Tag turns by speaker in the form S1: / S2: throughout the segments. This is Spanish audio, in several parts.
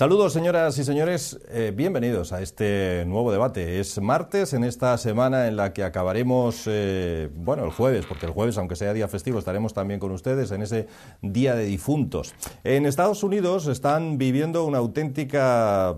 S1: Saludos, señoras y señores, bienvenidos a este nuevo debate. Es martes en esta semana en la que acabaremos, el jueves, porque el jueves, aunque sea día festivo, estaremos también con ustedes en ese Día de Difuntos. En Estados Unidos están viviendo una auténtica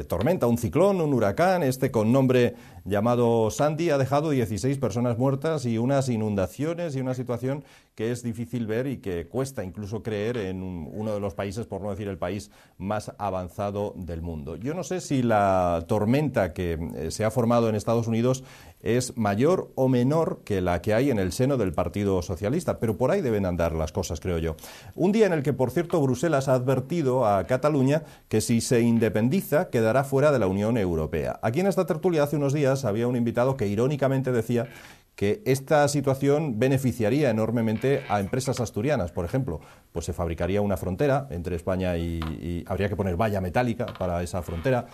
S1: tormenta, un ciclón, un huracán, con nombre llamado Sandy, ha dejado 16 personas muertas y unas inundaciones y una situación que es difícil ver y que cuesta incluso creer en uno de los países, por no decir el país más avanzado del mundo. Yo no sé si la tormenta que se ha formado en Estados Unidos es mayor o menor que la que hay en el seno del Partido Socialista, pero por ahí deben andar las cosas, creo yo. Un día en el que, por cierto, Bruselas ha advertido a Cataluña que si se independiza quedará fuera de la Unión Europea. Aquí en esta tertulia hace unos días había un invitado que irónicamente decía que esta situación beneficiaría enormemente a empresas asturianas. Por ejemplo, pues se fabricaría una frontera entre España y habría que poner valla metálica para esa frontera.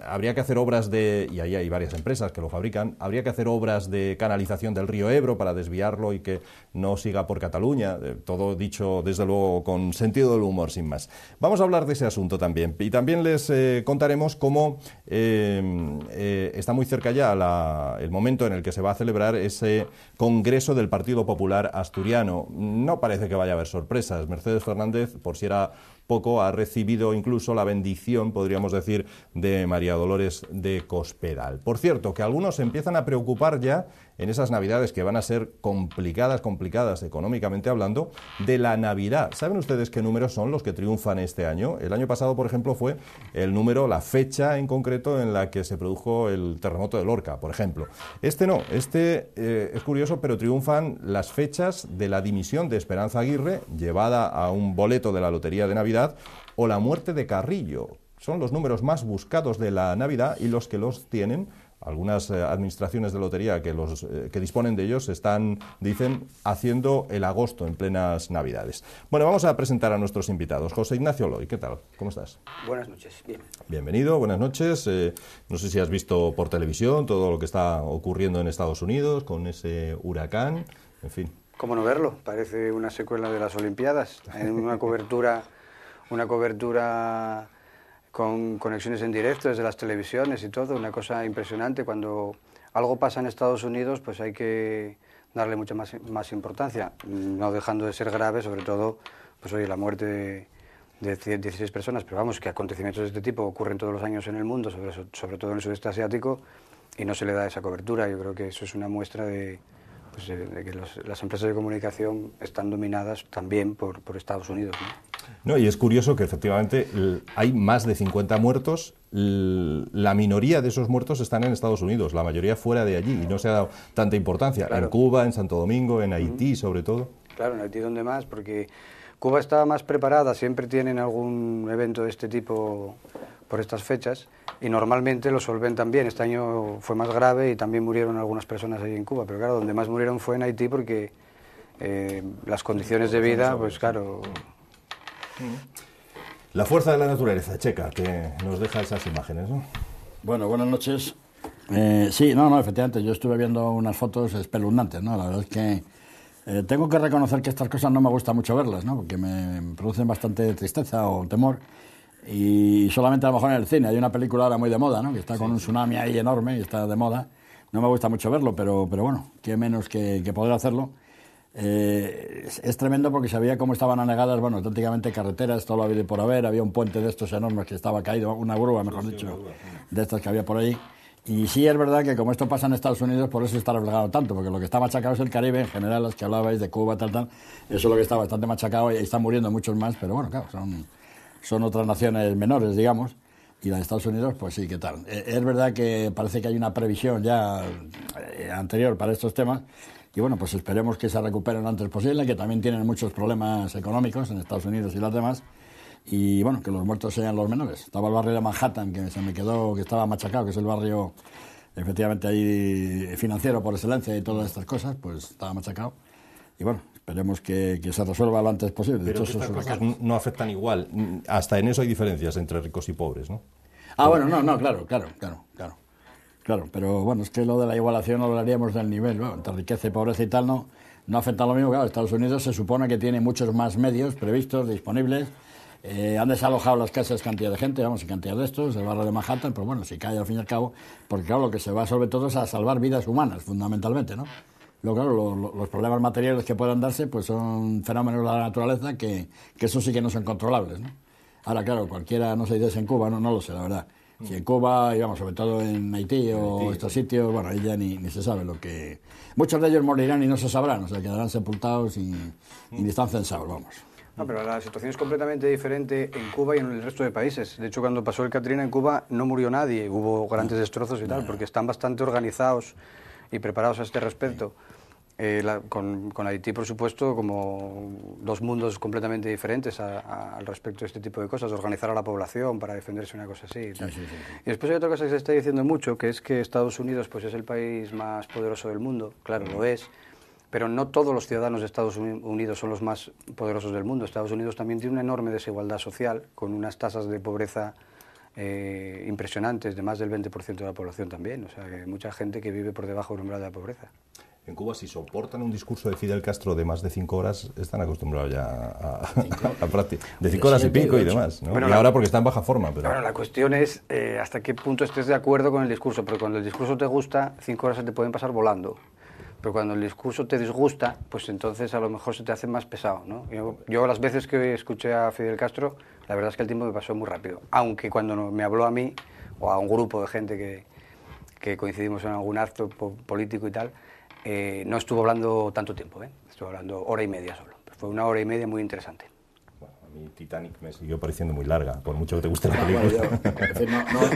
S1: Habría que hacer obras y ahí hay varias empresas que lo fabrican, habría que hacer obras de canalización del río Ebro para desviarlo y que no siga por Cataluña, todo dicho desde luego con sentido del humor, sin más. Vamos a hablar de ese asunto también y también les contaremos cómo está muy cerca ya el momento en el que se va a celebrar ese Congreso del Partido Popular Asturiano. No parece que vaya a haber sorpresas. Mercedes Fernández, por si era poco, ha recibido incluso la bendición, podríamos decir, de María Dolores de Cospedal. Por cierto, que algunos se empiezan a preocupar ya en esas Navidades que van a ser complicadas económicamente hablando, de la Navidad. ¿Saben ustedes qué números son los que triunfan este año? El año pasado, por ejemplo, fue la fecha en concreto en la que se produjo el terremoto de Lorca, por ejemplo. Es curioso, pero triunfan las fechas de la dimisión de Esperanza Aguirre, llevada a un boleto de la Lotería de Navidad, o la muerte de Carrillo. Son los números más buscados de la Navidad y los que los tienen. Algunas administraciones de lotería que disponen de ellos dicen, haciendo el agosto en plenas Navidades. Bueno, vamos a presentar a nuestros invitados. José Ignacio Loy, ¿qué tal? ¿Cómo estás?
S2: Buenas noches, bien.
S1: Bienvenido, buenas noches. No sé si has visto por televisión todo lo que está ocurriendo en Estados Unidos con ese huracán, en fin.
S2: ¿Cómo no verlo? Parece una secuela de las Olimpiadas. Hay una cobertura con conexiones en directo desde las televisiones y todo, una cosa impresionante. Cuando algo pasa en Estados Unidos, pues hay que darle mucha más importancia, no dejando de ser grave, sobre todo, pues oye, la muerte de 16 personas, pero vamos, que acontecimientos de este tipo ocurren todos los años en el mundo, sobre todo en el sudeste asiático, y no se le da esa cobertura. Yo creo que eso es una muestra de que las empresas de comunicación están dominadas también por Estados Unidos, ¿no?
S1: Y es curioso que efectivamente hay más de 50 muertos, la minoría de esos muertos están en Estados Unidos, la mayoría fuera de allí, y no se ha dado tanta importancia, claro. En Cuba, en Santo Domingo, en Haití sobre todo.
S2: Claro, en Haití donde más, porque Cuba estaba más preparada, siempre tienen algún evento de este tipo por estas fechas, y normalmente lo solventan bien. Este año fue más grave y también murieron algunas personas ahí en Cuba, pero claro, donde más murieron fue en Haití porque las condiciones de vida, pues claro...
S1: La fuerza de la naturaleza, Checa, que nos deja esas imágenes, ¿no?
S3: Bueno, buenas noches. Efectivamente, yo estuve viendo unas fotos espeluznantes, ¿no? La verdad es que tengo que reconocer que estas cosas no me gusta mucho verlas, ¿no? Porque me producen bastante tristeza o temor. Y solamente a lo mejor en el cine. Hay una película ahora muy de moda, ¿no? Que está con un tsunami ahí enorme y está de moda. No me gusta mucho verlo, pero bueno, qué menos que poder hacerlo. Es tremendo porque sabía cómo estaban anegadas, auténticamente carreteras, todo lo habido y por haber. Había un puente de estos enormes que estaba caído, una grúa, mejor dicho, de estas que había por ahí. Y sí es verdad que como esto pasa en Estados Unidos, por eso está reflejado tanto, porque lo que está machacado es el Caribe, en general, las que hablabais de Cuba, tal, eso es lo que está bastante machacado y están muriendo muchos más, pero bueno, claro, son otras naciones menores, digamos, y la de Estados Unidos, pues sí, ¿qué tal? Es verdad que parece que hay una previsión ya anterior para estos temas, y bueno, pues esperemos que se recuperen lo antes posible, que también tienen muchos problemas económicos en Estados Unidos y las demás, y bueno, que los muertos sean los menores. Estaba el barrio de Manhattan, que se me quedó, que estaba machacado, que es el barrio, efectivamente, ahí financiero por excelencia y todas estas cosas, pues estaba machacado, y bueno, esperemos que se resuelva lo antes posible.
S1: Pero que estas cosas no afectan igual, hasta en eso hay diferencias entre ricos y pobres, ¿no?
S3: Claro, pero bueno, es que lo de la igualación hablaríamos del nivel, ¿no? Entre riqueza y pobreza y tal no afecta lo mismo. Claro, Estados Unidos se supone que tiene muchos más medios previstos, disponibles, Han desalojado las casas cantidad de gente, vamos, y cantidad de estos, el barrio de Manhattan, pero bueno, si cae al fin y al cabo, porque claro, lo que se va sobre todo es a salvar vidas humanas, fundamentalmente, ¿no? Luego, claro, los problemas materiales que puedan darse, pues son fenómenos de la naturaleza que eso sí que no son controlables, ¿no? Ahora, claro, cualquiera, no sé si es en Cuba, no lo sé, la verdad. Si en Cuba, y vamos, sobre todo en Haití o estos sitios, bueno, ahí ya ni se sabe lo que... Muchos de ellos morirán y no se sabrán, o sea, quedarán sepultados y ni están censados, vamos.
S2: No, pero la situación es completamente diferente en Cuba y en el resto de países. De hecho, cuando pasó el Katrina en Cuba no murió nadie, hubo grandes destrozos y tal, porque están bastante organizados y preparados a este respecto. Con Haití, por supuesto, como dos mundos completamente diferentes al respecto de este tipo de cosas, organizar a la población para defenderse una cosa así. Y, tal. Sí. Y después hay otra cosa que se está diciendo mucho, que es que Estados Unidos pues, es el país más poderoso del mundo, claro, lo es, pero no todos los ciudadanos de Estados Unidos son los más poderosos del mundo. Estados Unidos también tiene una enorme desigualdad social, con unas tasas de pobreza impresionantes, de más del 20% de la población también. O sea, que hay mucha gente que vive por debajo del umbral de la pobreza.
S1: En Cuba, si soportan un discurso de Fidel Castro de más de 5 horas, están acostumbrados ya a práctica. De 5 horas y pico y demás, ¿no? Bueno, y ahora porque está en baja forma. Pero...
S2: Bueno, la cuestión es hasta qué punto estés de acuerdo con el discurso, porque cuando el discurso te gusta, 5 horas se te pueden pasar volando. Pero cuando el discurso te disgusta, pues entonces a lo mejor se te hace más pesado, ¿no? Yo las veces que escuché a Fidel Castro, la verdad es que el tiempo me pasó muy rápido. Aunque cuando me habló a mí, o a un grupo de gente que coincidimos en algún acto político y tal, no estuvo hablando tanto tiempo, estuvo hablando hora y media solo. Fue una hora y media muy interesante.
S1: Bueno, a mí Titanic me siguió pareciendo muy larga, por mucho que te guste la película.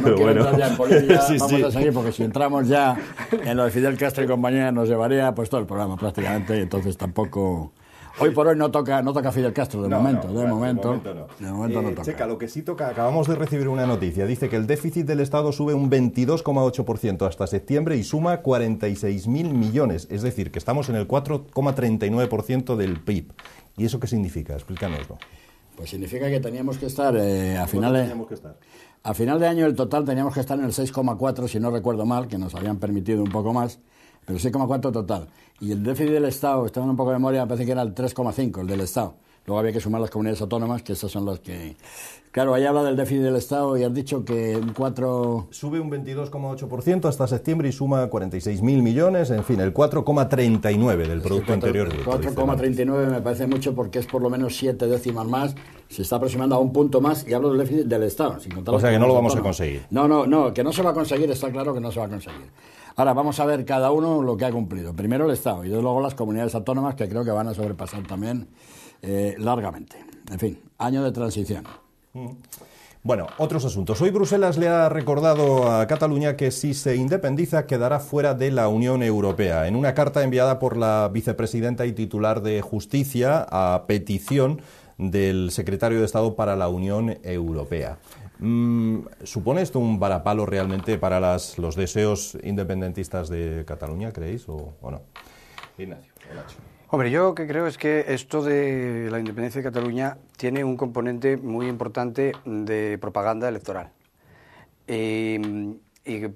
S3: No quiero entrar ya en política, sí, vamos a seguir, porque si entramos ya en lo de Fidel Castro y compañía nos llevaría pues todo el programa prácticamente, y entonces tampoco... Hoy por hoy no toca Fidel Castro, de momento no toca.
S1: Checa, lo que sí toca, acabamos de recibir una noticia, dice que el déficit del Estado sube un 22,8% hasta septiembre y suma 46.000 millones, es decir, que estamos en el 4,39% del PIB. ¿Y eso qué significa? Explícanoslo.
S3: Pues significa que teníamos que estar a final de año el total teníamos que estar en el 6,4, si no recuerdo mal, que nos habían permitido un poco más, pero 6,4 total. Y el déficit del Estado, estaba en un poco de memoria, me parece que era el 3,5, el del Estado. Luego había que sumar las comunidades autónomas, que esas son las que... Claro, ahí habla del déficit del Estado y has dicho que un 4...
S1: Sube un 22,8% hasta septiembre y suma 46.000 millones, en fin, el 4,39 del Producto Interior Bruto.
S3: 4,39 me parece mucho porque es por lo menos 7 décimas más, se está aproximando a un punto más y hablo del déficit del Estado. Sin contar
S1: o sea que no lo vamos a conseguir.
S3: No, que no se va a conseguir, está claro que no se va a conseguir. Ahora vamos a ver cada uno lo que ha cumplido. Primero el Estado y luego las comunidades autónomas, que creo que van a sobrepasar también largamente. En fin, año de transición.
S1: Bueno, otros asuntos. Hoy Bruselas le ha recordado a Cataluña que si se independiza quedará fuera de la Unión Europea. En una carta enviada por la vicepresidenta y titular de Justicia a petición del secretario de Estado para la Unión Europea. ¿Supone esto un varapalo realmente para los deseos independentistas de Cataluña, creéis, o no? Ignacio, Nacho.
S2: Hombre, yo que creo es que esto de la independencia de Cataluña tiene un componente muy importante de propaganda electoral. Y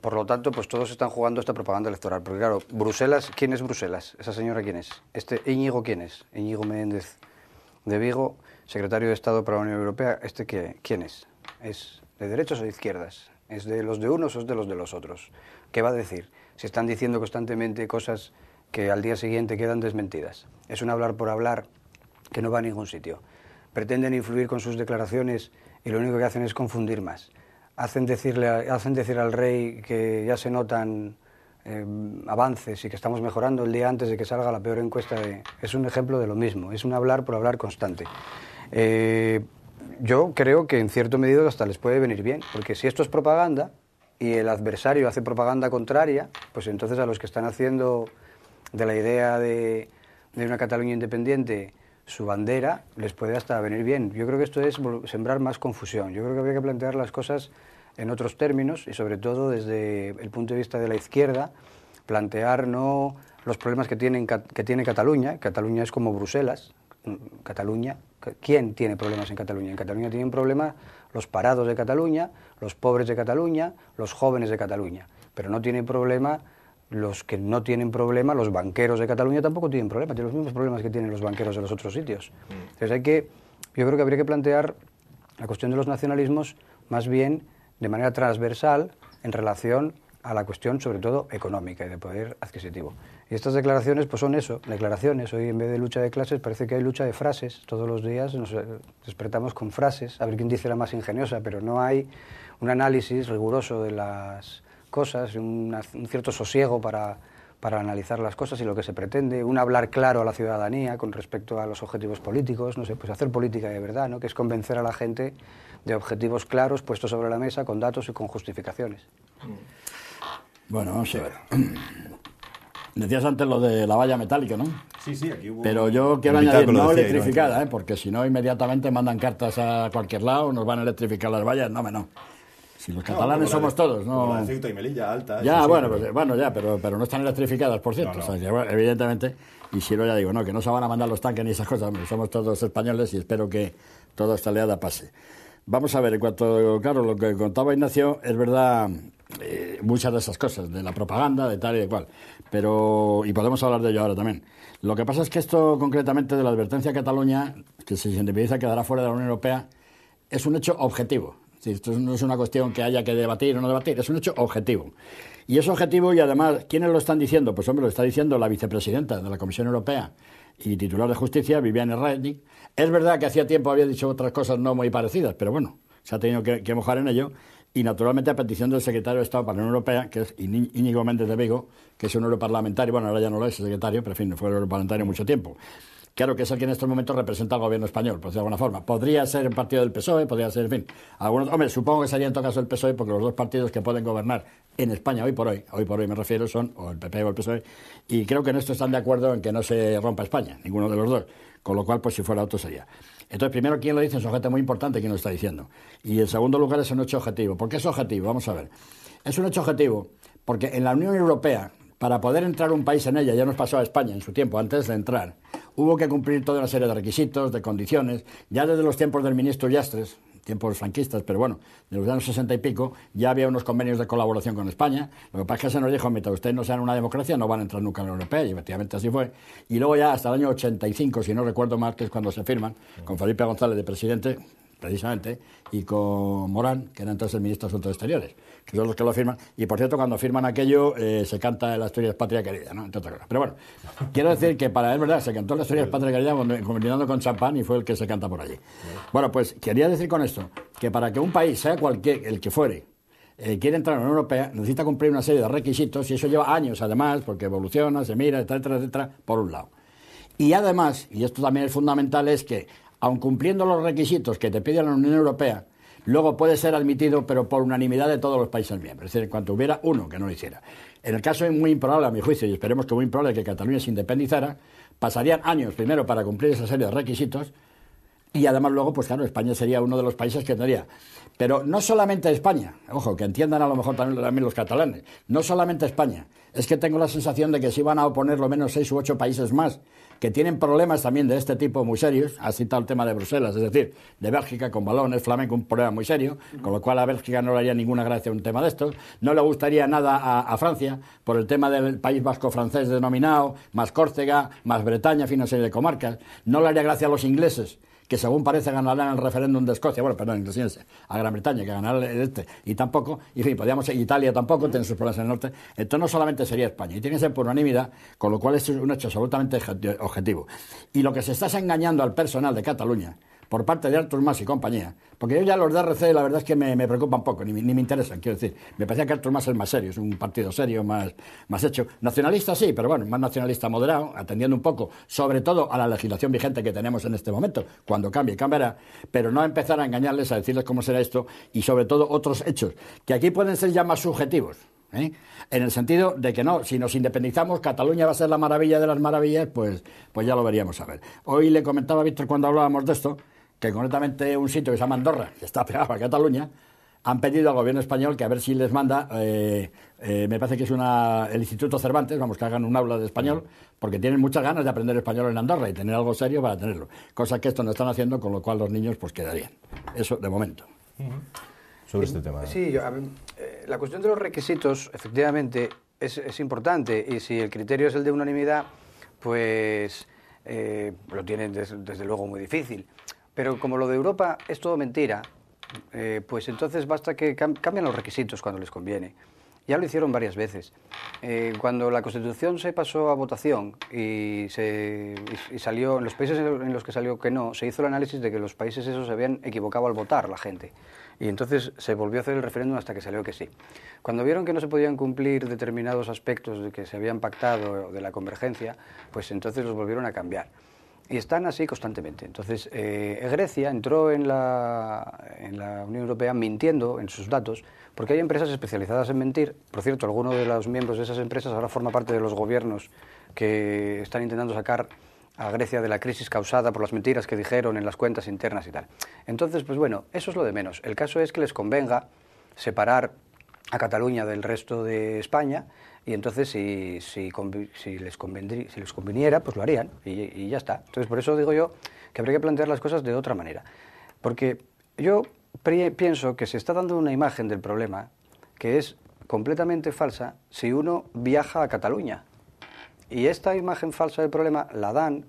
S2: por lo tanto, pues todos están jugando esta propaganda electoral. Porque claro, Bruselas, ¿quién es Bruselas? ¿Esa señora quién es? Íñigo, ¿quién es? Íñigo Méndez de Vigo, secretario de Estado para la Unión Europea, ¿quién es? ¿Es de derechas o de izquierdas? ¿Es de los de unos o es de los otros? ¿Qué va a decir? Si están diciendo constantemente cosas que al día siguiente quedan desmentidas. Es un hablar por hablar que no va a ningún sitio. Pretenden influir con sus declaraciones y lo único que hacen es confundir más. Hacen decir al rey que ya se notan avances y que estamos mejorando el día antes de que salga la peor encuesta. Es un ejemplo de lo mismo, es un hablar por hablar constante. Yo creo que en cierto medida hasta les puede venir bien, porque si esto es propaganda y el adversario hace propaganda contraria, pues entonces a los que están haciendo de la idea de una Cataluña independiente su bandera, les puede hasta venir bien. Yo creo que esto es sembrar más confusión. Yo creo que habría que plantear las cosas en otros términos y sobre todo desde el punto de vista de la izquierda, plantear no los problemas que tiene Cataluña. Cataluña es como Bruselas. Cataluña, ¿quién tiene problemas en Cataluña? En Cataluña tienen problemas los parados de Cataluña, los pobres de Cataluña, los jóvenes de Cataluña, pero no tienen problema los que no tienen problema, los banqueros de Cataluña tampoco tienen problema, tienen los mismos problemas que tienen los banqueros de los otros sitios. Entonces yo creo que habría que plantear la cuestión de los nacionalismos más bien de manera transversal en relación a la cuestión sobre todo económica y de poder adquisitivo. Y estas declaraciones pues son eso, declaraciones. Hoy en vez de lucha de clases parece que hay lucha de frases. Todos los días nos despertamos con frases, a ver quién dice la más ingeniosa, pero no hay un análisis riguroso de las cosas, un cierto sosiego para analizar las cosas y lo que se pretende, un hablar claro a la ciudadanía con respecto a los objetivos políticos, no sé, pues hacer política de verdad, ¿no? Que es convencer a la gente de objetivos claros puestos sobre la mesa con datos y con justificaciones.
S3: Bueno, vamos a ver. Decías antes lo de la valla metálica, ¿no?
S1: Sí, aquí hubo...
S3: Pero yo quiero añadir, no electrificada, porque si no inmediatamente mandan cartas a cualquier lado, nos van a electrificar las vallas, no. Si los catalanes somos todos, ¿no?
S1: La de Ceuta y Melilla, Alta...
S3: Ya, pero no están electrificadas, por cierto. No. O sea, que, bueno, evidentemente, y si no, ya digo, no, que no se van a mandar los tanques ni esas cosas, somos todos españoles y espero que toda esta oleada pase. Vamos a ver, en cuanto, claro, lo que contaba Ignacio, es verdad, muchas de esas cosas, de la propaganda, de tal y de cual, y podemos hablar de ello ahora también. Lo que pasa es que esto, concretamente, de la advertencia a Cataluña, que si se independiza quedará fuera de la Unión Europea, es un hecho objetivo. Esto no es una cuestión que haya que debatir o no debatir, es un hecho objetivo. Y es objetivo y además, ¿quiénes lo están diciendo? Pues hombre, lo está diciendo la vicepresidenta de la Comisión Europea y titular de Justicia, Viviane Reding. Es verdad que hacía tiempo había dicho otras cosas no muy parecidas, pero bueno, se ha tenido que mojar en ello. Y naturalmente a petición del secretario de Estado para la Unión Europea, que es Íñigo Méndez de Vigo, que es un europarlamentario, bueno, ahora ya no lo es, secretario, pero en fin, fue europarlamentario mucho tiempo. Claro que es el que en estos momentos representa al gobierno español, pues de alguna forma. Podría ser el partido del PSOE, podría ser, en fin. Hombre, supongo que sería en todo caso el PSOE, porque los dos partidos que pueden gobernar en España hoy por hoy me refiero, son o el PP o el PSOE, y creo que en esto están de acuerdo en que no se rompa España, ninguno de los dos. Con lo cual, pues si fuera otro sería. Entonces, primero, ¿quién lo dice? Es un objeto muy importante, ¿quién lo está diciendo? Y en segundo lugar, es un hecho objetivo. ¿Por qué es objetivo? Vamos a ver. Es un hecho objetivo porque en la Unión Europea, para poder entrar un país en ella, ya nos pasó a España en su tiempo, antes de entrar, hubo que cumplir toda una serie de requisitos, de condiciones, ya desde los tiempos del ministro Yastres, tiempos franquistas, pero bueno, de los años 60 y pico, ya había unos convenios de colaboración con España. Lo que pasa es que se nos dijo, mientras ustedes no sean una democracia, no van a entrar nunca en la Unión Europea, y efectivamente así fue. Y luego ya hasta el año 85, si no recuerdo mal, que es cuando se firman, con Felipe González de presidente, precisamente, y con Morán, que era entonces el ministro de Asuntos Exteriores, que son los que lo firman. Y por cierto, cuando firman aquello, se canta el Asturias Patria Querida, ¿no? Entre otras cosas. Pero bueno, quiero decir que es verdad, se cantó el Asturias Patria Querida combinando con champán y fue el que se canta por allí. Bueno, pues quería decir con esto que para que un país, sea el que fuere, quiere entrar en la Unión Europea, necesita cumplir una serie de requisitos y eso lleva años además, porque evoluciona, se mira, etcétera, etcétera, por un lado. Y además, y esto también es fundamental, es que aun cumpliendo los requisitos que te pide la Unión Europea, luego puede ser admitido, pero por unanimidad de todos los países miembros. Es decir, en cuanto hubiera uno que no lo hiciera. En el caso muy improbable, a mi juicio, y esperemos que muy improbable, que Cataluña se independizara, pasarían años primero para cumplir esa serie de requisitos y además luego, pues claro, España sería uno de los países que tendría. Pero no solamente España, ojo, que entiendan a lo mejor también los catalanes, no solamente España, es que tengo la sensación de que se van a oponer lo menos 6 u 8 países más que tienen problemas también de este tipo muy serios. Has citado el tema de Bruselas, es decir, de Bélgica con balones, Flamenco, un problema muy serio, con lo cual a Bélgica no le haría ninguna gracia un tema de estos. No le gustaría nada a Francia por el tema del País Vasco francés denominado, más Córcega, más Bretaña, en fin, una serie de comarcas. No le haría gracia a los ingleses, que según parece ganarán el referéndum de Escocia, a Gran Bretaña, que ganará y tampoco, y en fin, Italia tampoco, tiene sus problemas en el norte. Entonces no solamente sería España, y tiene que ser por unanimidad, con lo cual esto es un hecho absolutamente objetivo. Y lo que se está es engañando al personal de Cataluña, por parte de Artur Mas y compañía, porque yo ya los de RC la verdad es que me preocupan poco, ni me interesan, quiero decir. Me parecía que Artur Mas es más serio, es un partido serio, más hecho. Nacionalista sí, pero bueno, más nacionalista moderado, atendiendo un poco, sobre todo a la legislación vigente que tenemos en este momento. Cuando cambie, cambiará, pero no empezar a engañarles, a decirles cómo será esto, y sobre todo otros hechos, que aquí pueden ser ya más subjetivos. En el sentido de que no, si nos independizamos, Cataluña va a ser la maravilla de las maravillas, pues ya lo veríamos a ver. Hoy le comentaba a Víctor cuando hablábamos de esto, que concretamente un sitio que se llama Andorra, que está pegado a Cataluña, han pedido al gobierno español que a ver si les manda, me parece que es el Instituto Cervantes, vamos, que hagan un aula de español, porque tienen muchas ganas de aprender español en Andorra y tener algo serio para tenerlo. Cosa que esto no están haciendo, con lo cual los niños pues quedarían. Eso de momento.
S1: Sobre este tema.
S2: Sí, la cuestión de los requisitos, efectivamente, es importante, y si el criterio es el de unanimidad, pues lo tienen desde luego muy difícil. Pero como lo de Europa es todo mentira, pues entonces basta que cambien los requisitos cuando les conviene. Ya lo hicieron varias veces. Cuando la Constitución se pasó a votación y salió, en los países en los que salió que no, se hizo el análisis de que los países esos se habían equivocado al votar la gente. Y entonces se volvió a hacer el referéndum hasta que salió que sí. Cuando vieron que no se podían cumplir determinados aspectos de que se habían pactado de la convergencia, pues entonces los volvieron a cambiar. Y están así constantemente. Entonces, Grecia entró en la Unión Europea mintiendo en sus datos, porque hay empresas especializadas en mentir. Por cierto, alguno de los miembros de esas empresas ahora forma parte de los gobiernos que están intentando sacar a Grecia de la crisis causada por las mentiras que dijeron en las cuentas internas y tal. Entonces, pues bueno, eso es lo de menos. El caso es que les convenga separar a Cataluña del resto de España, y entonces si les conviniera, pues lo harían y ya está. Entonces por eso digo yo que habría que plantear las cosas de otra manera, porque yo pienso que se está dando una imagen del problema que es completamente falsa si uno viaja a Cataluña, y esta imagen falsa del problema la dan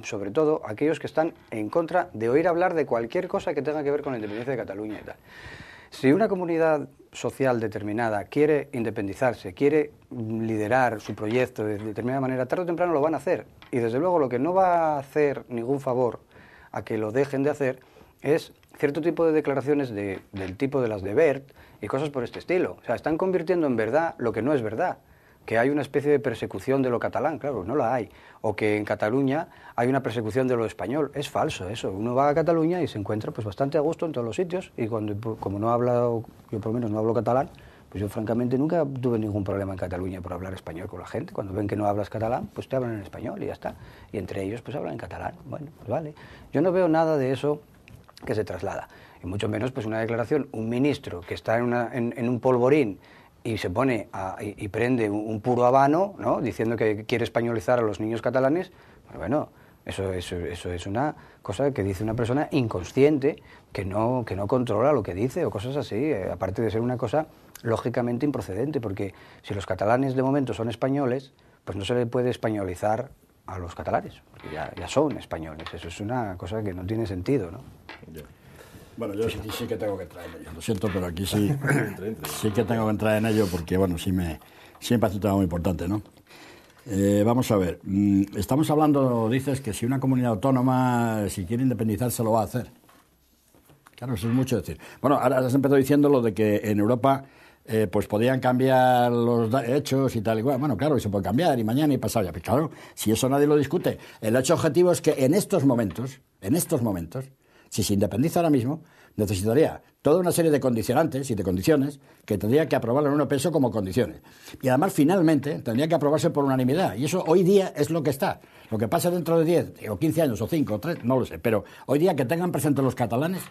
S2: sobre todo aquellos que están en contra de oír hablar de cualquier cosa que tenga que ver con la independencia de Cataluña y tal. Si una comunidad social determinada quiere independizarse, quiere liderar su proyecto de determinada manera, tarde o temprano lo van a hacer. Y desde luego lo que no va a hacer ningún favor a que lo dejen de hacer es cierto tipo de declaraciones del tipo de las de Wert y cosas por este estilo. O sea, están convirtiendo en verdad lo que no es verdad. Que hay una especie de persecución de lo catalán, claro, no la hay. O que en Cataluña hay una persecución de lo español. Es falso eso. Uno va a Cataluña y se encuentra pues bastante a gusto en todos los sitios. Y como no habla, yo por lo menos no hablo catalán, pues yo francamente nunca tuve ningún problema en Cataluña por hablar español con la gente. Cuando ven que no hablas catalán, pues te hablan en español y ya está. Y entre ellos pues hablan en catalán. Bueno, pues vale. Yo no veo nada de eso que se traslada. Y mucho menos pues una declaración, un ministro que está en un polvorín y se pone y prende un puro habano, ¿no?, diciendo que quiere españolizar a los niños catalanes, pues bueno, eso es una cosa que dice una persona inconsciente, que no controla lo que dice o cosas así, aparte de ser una cosa lógicamente improcedente, porque si los catalanes de momento son españoles, pues no se le puede españolizar a los catalanes, porque ya son españoles. Eso es una cosa que no tiene sentido, ¿no?
S3: Bueno, yo sí que tengo que entrar en ello. Lo siento, pero aquí sí que tengo que entrar en ello porque, bueno, sí me parece un tema muy importante, ¿no? Vamos a ver. Estamos hablando, dices, que si una comunidad autónoma, si quiere independizarse, lo va a hacer. Claro, eso es mucho decir. Bueno, ahora has empezado diciendo lo de que en Europa pues podían cambiar los hechos y tal y cual. Bueno, claro, y se puede cambiar y mañana y pasado ya. Pero claro, si eso nadie lo discute. El hecho objetivo es que en estos momentos, si se independiza ahora mismo, necesitaría toda una serie de condicionantes y de condiciones que tendría que aprobar la Unión Europea como condiciones. Y además, finalmente, tendría que aprobarse por unanimidad. Y eso hoy día es lo que está. Lo que pasa dentro de 10 o 15 años o 5 o 3, no lo sé. Pero hoy día que tengan presente los catalanes,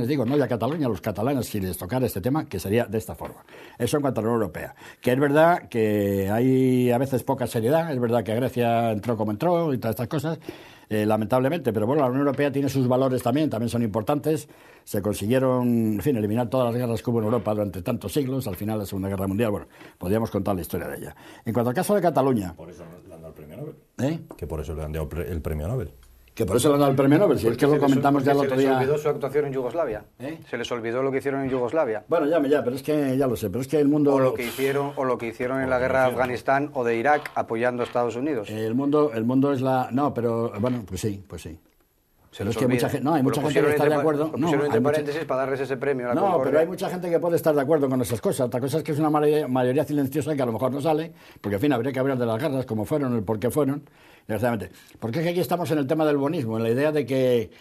S3: digo, no ya Cataluña, los catalanes, si les tocara este tema, que sería de esta forma. Eso en cuanto a la Unión Europea. Que es verdad que hay a veces poca seriedad, es verdad que Grecia entró como entró y todas estas cosas, lamentablemente, pero bueno, la Unión Europea tiene sus valores también son importantes. Se consiguieron, en fin, eliminar todas las guerras que hubo en Europa durante tantos siglos, al final de la Segunda Guerra Mundial, bueno, podríamos contar la historia de ella. En cuanto al caso de Cataluña...
S1: Por eso le han dado el premio Nobel. Que por eso le han dado el premio Nobel.
S3: Que por eso le han dado el premio Nobel, si es que lo comentamos ya el otro día.
S2: ¿Se les olvidó su actuación en Yugoslavia? Se les olvidó lo que hicieron en Yugoslavia.
S3: Bueno, pero es que ya lo sé, pero es que el mundo...
S2: O lo que hicieron en la guerra de Afganistán o de Irak apoyando a Estados Unidos.
S3: El mundo es la... No, pero bueno, pues sí.
S2: Se les
S3: es que hay mucha gente que está de acuerdo.
S2: Lo pusieron entre paréntesis para darles ese premio a la Concordia.
S3: Pero hay mucha gente que puede estar de acuerdo con esas cosas. Otra cosa es que es una mayoría silenciosa que a lo mejor no sale, porque en fin, habría que hablar de las guerras, cómo fueron, el por qué fueron, desgraciadamente. Porque es que aquí estamos en el tema del bonismo, en la idea de que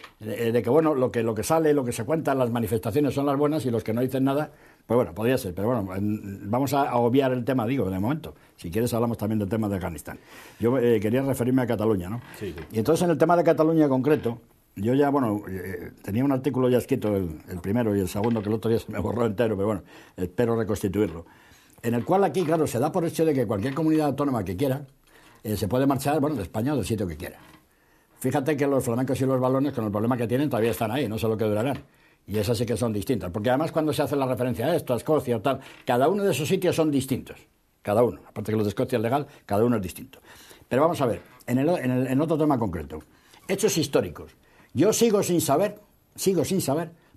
S3: bueno, lo que sale, lo que se cuenta, las manifestaciones son las buenas y los que no dicen nada, pues bueno, podría ser. Pero bueno, vamos a obviar el tema, de momento. Si quieres hablamos también del tema de Afganistán. Yo quería referirme a Cataluña, ¿no?
S1: Sí.
S3: Y entonces en el tema de Cataluña en concreto, yo ya, tenía un artículo ya escrito, el primero y el segundo, que el otro día se me borró entero, pero bueno, espero reconstituirlo. En el cual aquí, claro, se da por hecho de que cualquier comunidad autónoma que quiera se puede marchar, de España o del sitio que quiera. Fíjate que los flamencos y los balones, con el problema que tienen, todavía están ahí, no sé lo que durarán. Y esas sí que son distintas. Porque además cuando se hace la referencia a esto, a Escocia o tal, cada uno de esos sitios son distintos. Cada uno. Aparte que los de Escocia es legal, cada uno es distinto. Pero vamos a ver, en otro tema concreto. Hechos históricos Yo sigo sin saber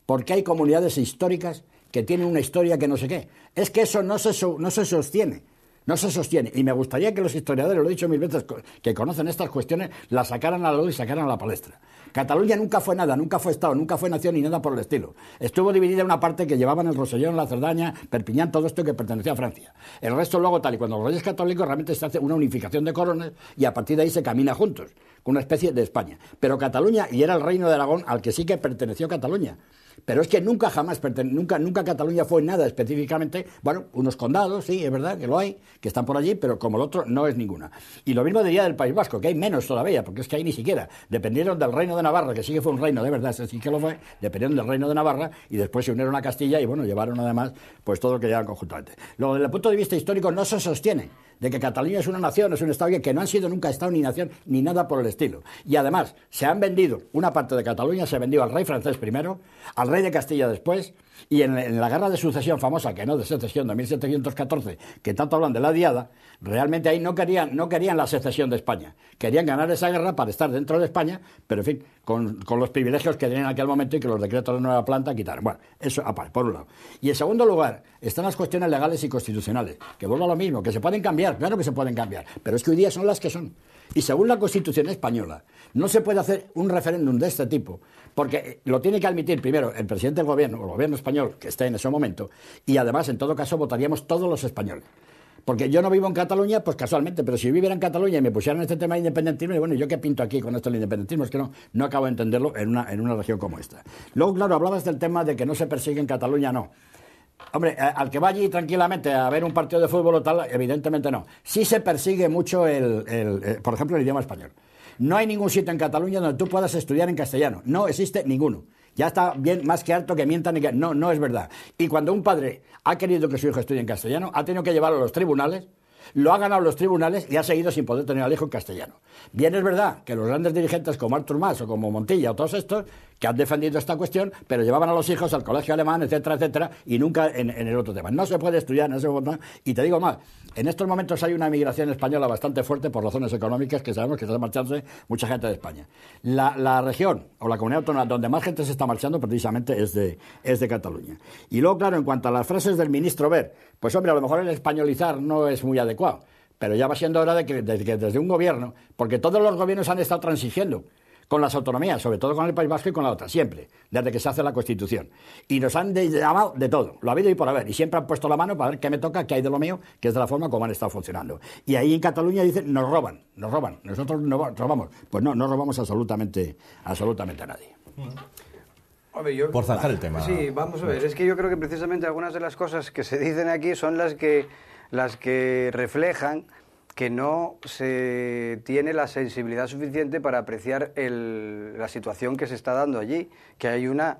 S3: por qué hay comunidades históricas que tienen una historia que no sé qué. Es que eso no se sostiene. No se sostiene. Y me gustaría que los historiadores, lo he dicho mil veces, que conocen estas cuestiones, las sacaran a la luz y sacaran a la palestra. Cataluña nunca fue nada, nunca fue Estado, nunca fue nación ni nada por el estilo. Estuvo dividida en una parte que llevaban el Rosellón, la Cerdaña, Perpiñán, todo esto que pertenecía a Francia. El resto luego tal, y cuando los reyes católicos realmente se hace una unificación de coronas y a partir de ahí se camina juntos, con una especie de España. Pero Cataluña, y era el reino de Aragón al que sí que perteneció Cataluña. Pero es que nunca Cataluña fue nada específicamente, bueno, unos condados, sí, es verdad que lo hay, que están por allí, pero como el otro no es ninguna. Y lo mismo diría del País Vasco, que hay menos todavía, porque es que ahí ni siquiera dependieron del reino de Navarra, que sí que fue un reino de verdad, ese sí que lo fue, dependieron del reino de Navarra y después se unieron a Castilla y bueno, llevaron además pues todo lo que llevan conjuntamente. Luego, desde el punto de vista histórico no se sostiene de que Cataluña es una nación, es un Estado, que no han sido nunca Estado ni nación ni nada por el estilo. Y además, se han vendido, una parte de Cataluña se vendió al rey francés primero, al rey de Castilla después, y en la guerra de sucesión famosa, que no de secesión de 1714, que tanto hablan de la Diada, realmente ahí no querían la secesión de España. Querían ganar esa guerra para estar dentro de España, pero en fin, con los privilegios que tenían en aquel momento y que los decretos de nueva planta quitaron. Bueno, eso aparte, por un lado. Y en segundo lugar, están las cuestiones legales y constitucionales, que vuelvo a lo mismo, que se pueden cambiar, claro que se pueden cambiar, pero es que hoy día son las que son. Y según la Constitución española, no se puede hacer un referéndum de este tipo, porque lo tiene que admitir primero el presidente del gobierno, o el gobierno español, que esté en ese momento, y además, en todo caso, votaríamos todos los españoles. Porque yo no vivo en Cataluña, pues casualmente, pero si yo viviera en Cataluña y me pusieran este tema de independentismo, y bueno, ¿yo qué pinto aquí con esto del independentismo? Es que no acabo de entenderlo en una región como esta. Luego, claro, hablabas del tema de que no se persigue en Cataluña, no. Hombre, al que va allí tranquilamente a ver un partido de fútbol o tal, evidentemente no. Sí se persigue mucho, por ejemplo, el idioma español. No hay ningún sitio en Cataluña donde tú puedas estudiar en castellano. No existe ninguno. Ya está bien más que harto que mientan y que... No es verdad. Y cuando un padre ha querido que su hijo estudie en castellano, ha tenido que llevarlo a los tribunales, lo ha ganado los tribunales y ha seguido sin poder tener al hijo en castellano. Bien es verdad que los grandes dirigentes como Artur Mas o como Montilla o todos estos que han defendido esta cuestión, pero llevaban a los hijos al colegio alemán, etcétera, etcétera, y nunca en el otro tema. No se puede estudiar, no se puede... Y te digo más, en estos momentos hay una migración española bastante fuerte por razones económicas, que sabemos que está marchándose mucha gente de España. La región o la comunidad autónoma donde más gente se está marchando precisamente es de Cataluña. Y luego, claro, en cuanto a las frases del ministro Wert, pues hombre, a lo mejor el españolizar no es muy adecuado, pero ya va siendo hora de que desde un gobierno, porque todos los gobiernos han estado transigiendo con las autonomías, sobre todo con el País Vasco y con la otra, siempre, desde que se hace la Constitución. Y nos han llamado de todo, lo ha habido y por haber, y siempre han puesto la mano para ver qué me toca, qué hay de lo mío, que es de la forma como han estado funcionando. Y ahí en Cataluña dicen, nos roban, nosotros no robamos. Pues no robamos absolutamente a nadie.
S2: Hombre,
S1: por zanjar el tema.
S2: Sí, vamos a ver, es que yo creo que precisamente algunas de las cosas que se dicen aquí son las que reflejan que no se tiene la sensibilidad suficiente para apreciar la situación que se está dando allí, que hay una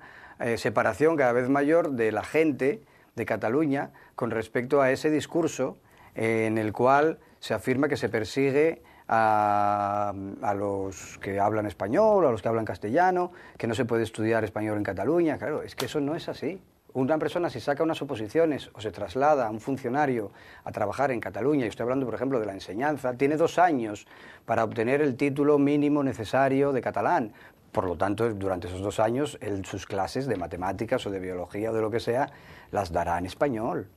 S2: separación cada vez mayor de la gente de Cataluña con respecto a ese discurso en el cual se afirma que se persigue a los que hablan español, a los que hablan castellano, que no se puede estudiar español en Cataluña. Claro, es que eso no es así. Una persona, si saca unas oposiciones o se traslada a un funcionario a trabajar en Cataluña, y estoy hablando, por ejemplo, de la enseñanza, tiene 2 años para obtener el título mínimo necesario de catalán. Por lo tanto, durante esos 2 años, sus clases de matemáticas o de biología o de lo que sea, las dará en español.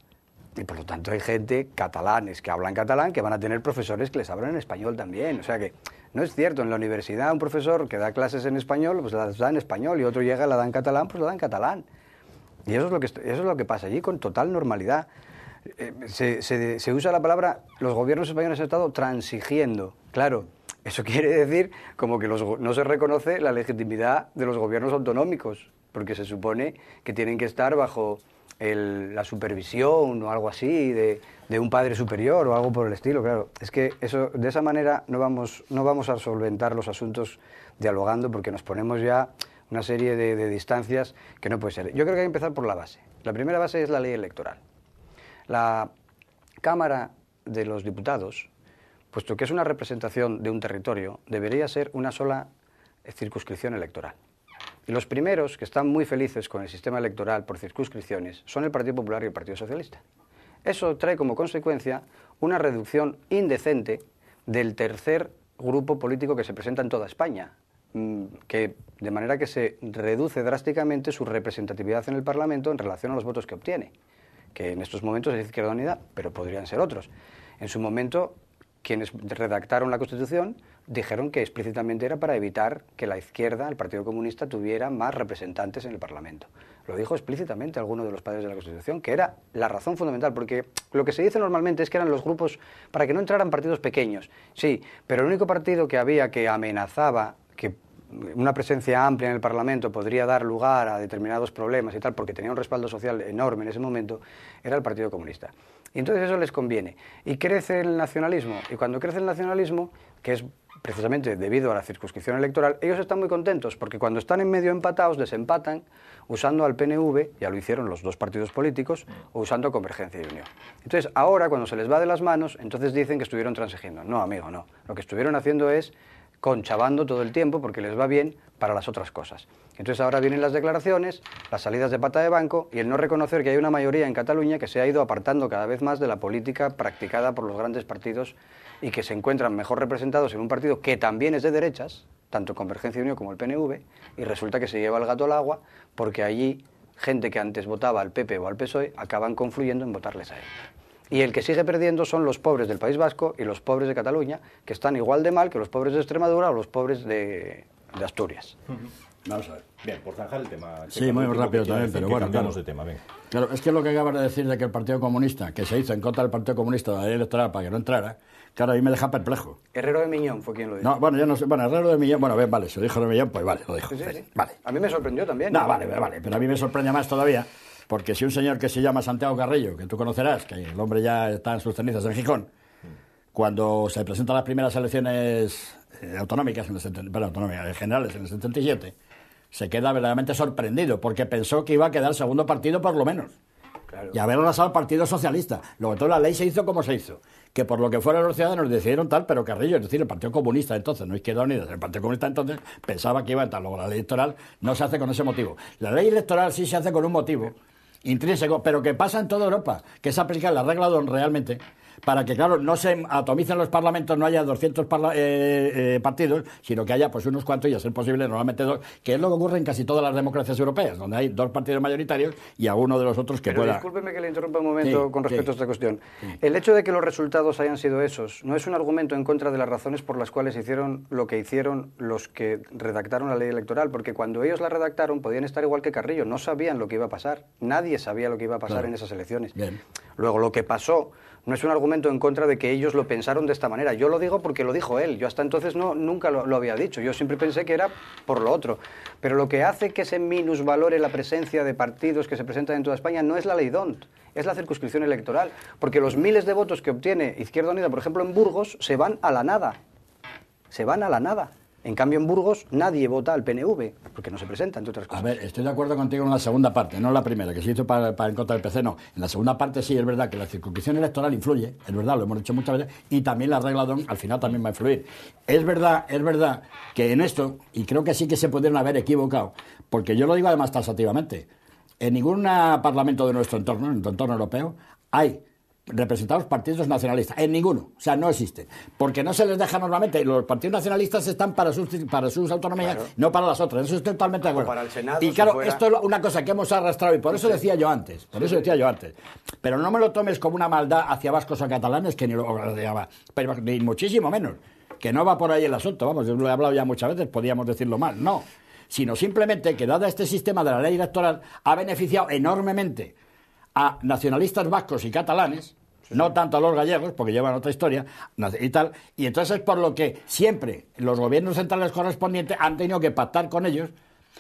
S2: Y por lo tanto hay gente, catalanes, que hablan catalán, que van a tener profesores que les hablan en español también. O sea que no es cierto, en la universidad un profesor que da clases en español, pues las da en español, y otro llega, la da en catalán, pues la da en catalán. Y eso es lo que pasa allí con total normalidad. Se usa la palabra, los gobiernos españoles han estado transigiendo. Claro, eso quiere decir como que no se reconoce la legitimidad de los gobiernos autonómicos, porque se supone que tienen que estar bajo la supervisión o algo así de un padre superior o algo por el estilo. Claro, es que eso, de esa manera no vamos a solventar los asuntos dialogando, porque nos ponemos ya una serie de distancias que no puede ser. Yo creo que hay que empezar por la base. La primera base es la ley electoral. La Cámara de los Diputados, puesto que es una representación de un territorio, debería ser una sola circunscripción electoral. Y los primeros que están muy felices con el sistema electoral por circunscripciones son el Partido Popular y el Partido Socialista. Eso trae como consecuencia una reducción indecente del tercer grupo político que se presenta en toda España, de manera que se reduce drásticamente su representatividad en el Parlamento en relación a los votos que obtiene, que en estos momentos es Izquierda Unida, pero podrían ser otros. En su momento, quienes redactaron la Constitución dijeron que explícitamente era para evitar que la izquierda, el Partido Comunista, tuviera más representantes en el Parlamento. Lo dijo explícitamente alguno de los padres de la Constitución, que era la razón fundamental, porque lo que se dice normalmente es que eran los grupos para que no entraran partidos pequeños. Sí, pero el único partido que había que amenazaba que una presencia amplia en el Parlamento podría dar lugar a determinados problemas y tal, porque tenía un respaldo social enorme en ese momento, era el Partido Comunista. Y entonces eso les conviene. Y crece el nacionalismo. Y cuando crece el nacionalismo, que es precisamente debido a la circunscripción electoral, ellos están muy contentos, porque cuando están en medio empatados, desempatan usando al PNV, ya lo hicieron los dos partidos políticos, o usando Convergencia y Unión. Entonces, ahora, cuando se les va de las manos, entonces dicen que estuvieron transigiendo. No, amigo, no. Lo que estuvieron haciendo es conchavando todo el tiempo porque les va bien para las otras cosas. Entonces ahora vienen las declaraciones, las salidas de pata de banco y el no reconocer que hay una mayoría en Cataluña que se ha ido apartando cada vez más de la política practicada por los grandes partidos y que se encuentran mejor representados en un partido que también es de derechas, tanto Convergencia y Unión como el PNV, y resulta que se lleva el gato al agua porque allí gente que antes votaba al PP o al PSOE acaban confluyendo en votarles a él. Y el que sigue perdiendo son los pobres del País Vasco y los pobres de Cataluña, que están igual de mal que los pobres de Extremadura o los pobres de Asturias.
S3: Vamos a ver.
S1: Bien, por zanjar el tema.
S3: Sí, muy rápido también, pero bueno,
S1: cambiamos de tema, venga.
S3: Claro, es que lo que acabas de decir de que el Partido Comunista, que se hizo en contra del Partido Comunista de la ley electoral para que no entrara, claro, a mí me deja perplejo.
S2: Herrero de Miñón fue quien lo dijo.
S3: No, bueno, yo no sé, bueno, Herrero de Miñón, bueno, bien, vale, se lo dijo de Miñón, pues vale, lo dijo.
S2: Sí, sí.
S3: Vale.
S2: A mí me sorprendió también.
S3: No, vale, pero a mí me sorprende más todavía, porque si un señor que se llama Santiago Carrillo, que tú conocerás, que el hombre ya está en sus cenizas en Gijón, cuando se presentan las primeras elecciones autonómicas, generales en el 77, se queda verdaderamente sorprendido, porque pensó que iba a quedar segundo partido por lo menos. Claro. Y haber arrasado al Partido Socialista. Luego toda la ley se hizo como se hizo. Que por lo que fuera los ciudadanos decidieron tal, pero Carrillo, es decir, el Partido Comunista entonces, no Izquierda Unida, el Partido Comunista entonces pensaba que iba a estar. Luego la ley electoral no se hace con ese motivo. La ley electoral sí se hace con un motivo intrínseco, pero que pasa en toda Europa, que es aplicar la regla DON realmente, para que, claro, no se atomicen los parlamentos, no haya 200 partidos, sino que haya pues unos cuantos y a ser posible normalmente dos, que es lo que ocurre en casi todas las democracias europeas, donde hay dos partidos mayoritarios y alguno de los otros que pueda...
S2: Discúlpeme que le interrumpa un momento con respecto a esta cuestión.
S3: Sí.
S2: El hecho de que los resultados hayan sido esos no es un argumento en contra de las razones por las cuales hicieron lo que hicieron los que redactaron la ley electoral, porque cuando ellos la redactaron podían estar igual que Carrillo, no sabían lo que iba a pasar, nadie sabía lo que iba a pasar en esas elecciones.
S3: Bien.
S2: Luego, lo que pasó no es un argumento en contra de que ellos lo pensaron de esta manera. Yo lo digo porque lo dijo él. Yo hasta entonces nunca lo había dicho. Yo siempre pensé que era por lo otro. Pero lo que hace que se minusvalore la presencia de partidos que se presentan en toda España no es la ley DONT, es la circunscripción electoral. Porque los miles de votos que obtiene Izquierda Unida, por ejemplo, en Burgos, se van a la nada. Se van a la nada. En cambio, en Burgos nadie vota al PNV, porque no se presenta, entre otras cosas.
S3: A ver, estoy de acuerdo contigo en la segunda parte, no en la primera, que se hizo para en contra del PC, no. En la segunda parte sí, es verdad que la circunscripción electoral influye, es verdad, lo hemos dicho muchas veces, y también la regla DON al final también va a influir. Es verdad que en esto, y creo que sí que se pudieron haber equivocado, porque yo lo digo además taxativamente, en ningún parlamento de nuestro entorno, en nuestro entorno europeo, hay representados partidos nacionalistas, en ninguno, o sea, no existe, porque no se les deja normalmente, los partidos nacionalistas están para sus autonomías, claro, no para las otras, eso estoy totalmente de acuerdo.
S2: Para el Senado,
S3: y claro, esto es una cosa que hemos arrastrado y por eso decía yo antes, pero no me lo tomes como una maldad hacia vascos o catalanes, que ni lo llama, pero ni muchísimo menos, que no va por ahí el asunto, vamos, yo lo he hablado ya muchas veces, podríamos decirlo mal, no, sino simplemente que dado este sistema de la ley electoral ha beneficiado enormemente a nacionalistas vascos y catalanes, no tanto a los gallegos, porque llevan otra historia y tal, y entonces es por lo que siempre los gobiernos centrales correspondientes han tenido que pactar con ellos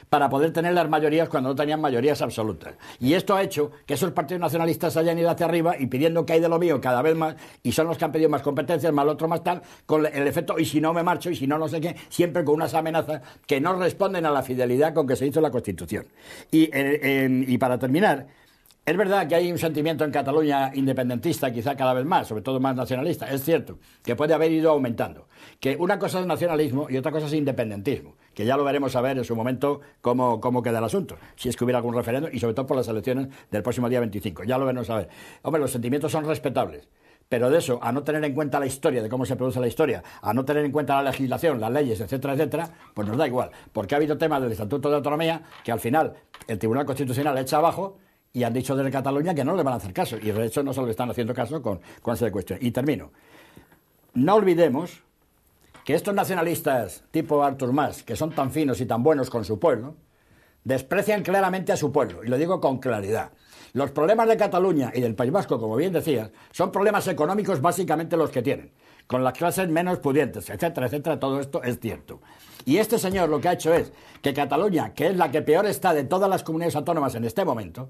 S3: para poder tener las mayorías cuando no tenían mayorías absolutas. Y esto ha hecho que esos partidos nacionalistas hayan ido hacia arriba y pidiendo que hay de lo mío cada vez más, y son los que han pedido más competencias, más lo otro, más tal, con el efecto, y si no me marcho, y si no, no sé qué, siempre con unas amenazas que no responden a la fidelidad con que se hizo la Constitución. Y para terminar, es verdad que hay un sentimiento en Cataluña independentista, quizá cada vez más, sobre todo más nacionalista. Es cierto que puede haber ido aumentando. Que una cosa es nacionalismo y otra cosa es independentismo, que ya lo veremos a ver en su momento cómo queda el asunto, si es que hubiera algún referéndum y sobre todo por las elecciones del próximo día 25. Ya lo veremos a ver. Hombre, los sentimientos son respetables, Pero de eso, a no tener en cuenta la historia, de cómo se produce la historia, a no tener en cuenta la legislación, las leyes, etcétera, etcétera, pues nos da igual. Porque ha habido temas del Estatuto de Autonomía que al final el Tribunal Constitucional echa abajo y han dicho desde Cataluña que no le van a hacer caso. Y de hecho no se le están haciendo caso con esa cuestión. Y termino. No olvidemos que estos nacionalistas tipo Artur Mas, que son tan finos y tan buenos con su pueblo, desprecian claramente a su pueblo. Y lo digo con claridad. Los problemas de Cataluña y del País Vasco, como bien decías, son problemas económicos básicamente los que tienen, con las clases menos pudientes, etcétera, etcétera, todo esto es cierto. Y este señor lo que ha hecho es que Cataluña, que es la que peor está de todas las comunidades autónomas en este momento,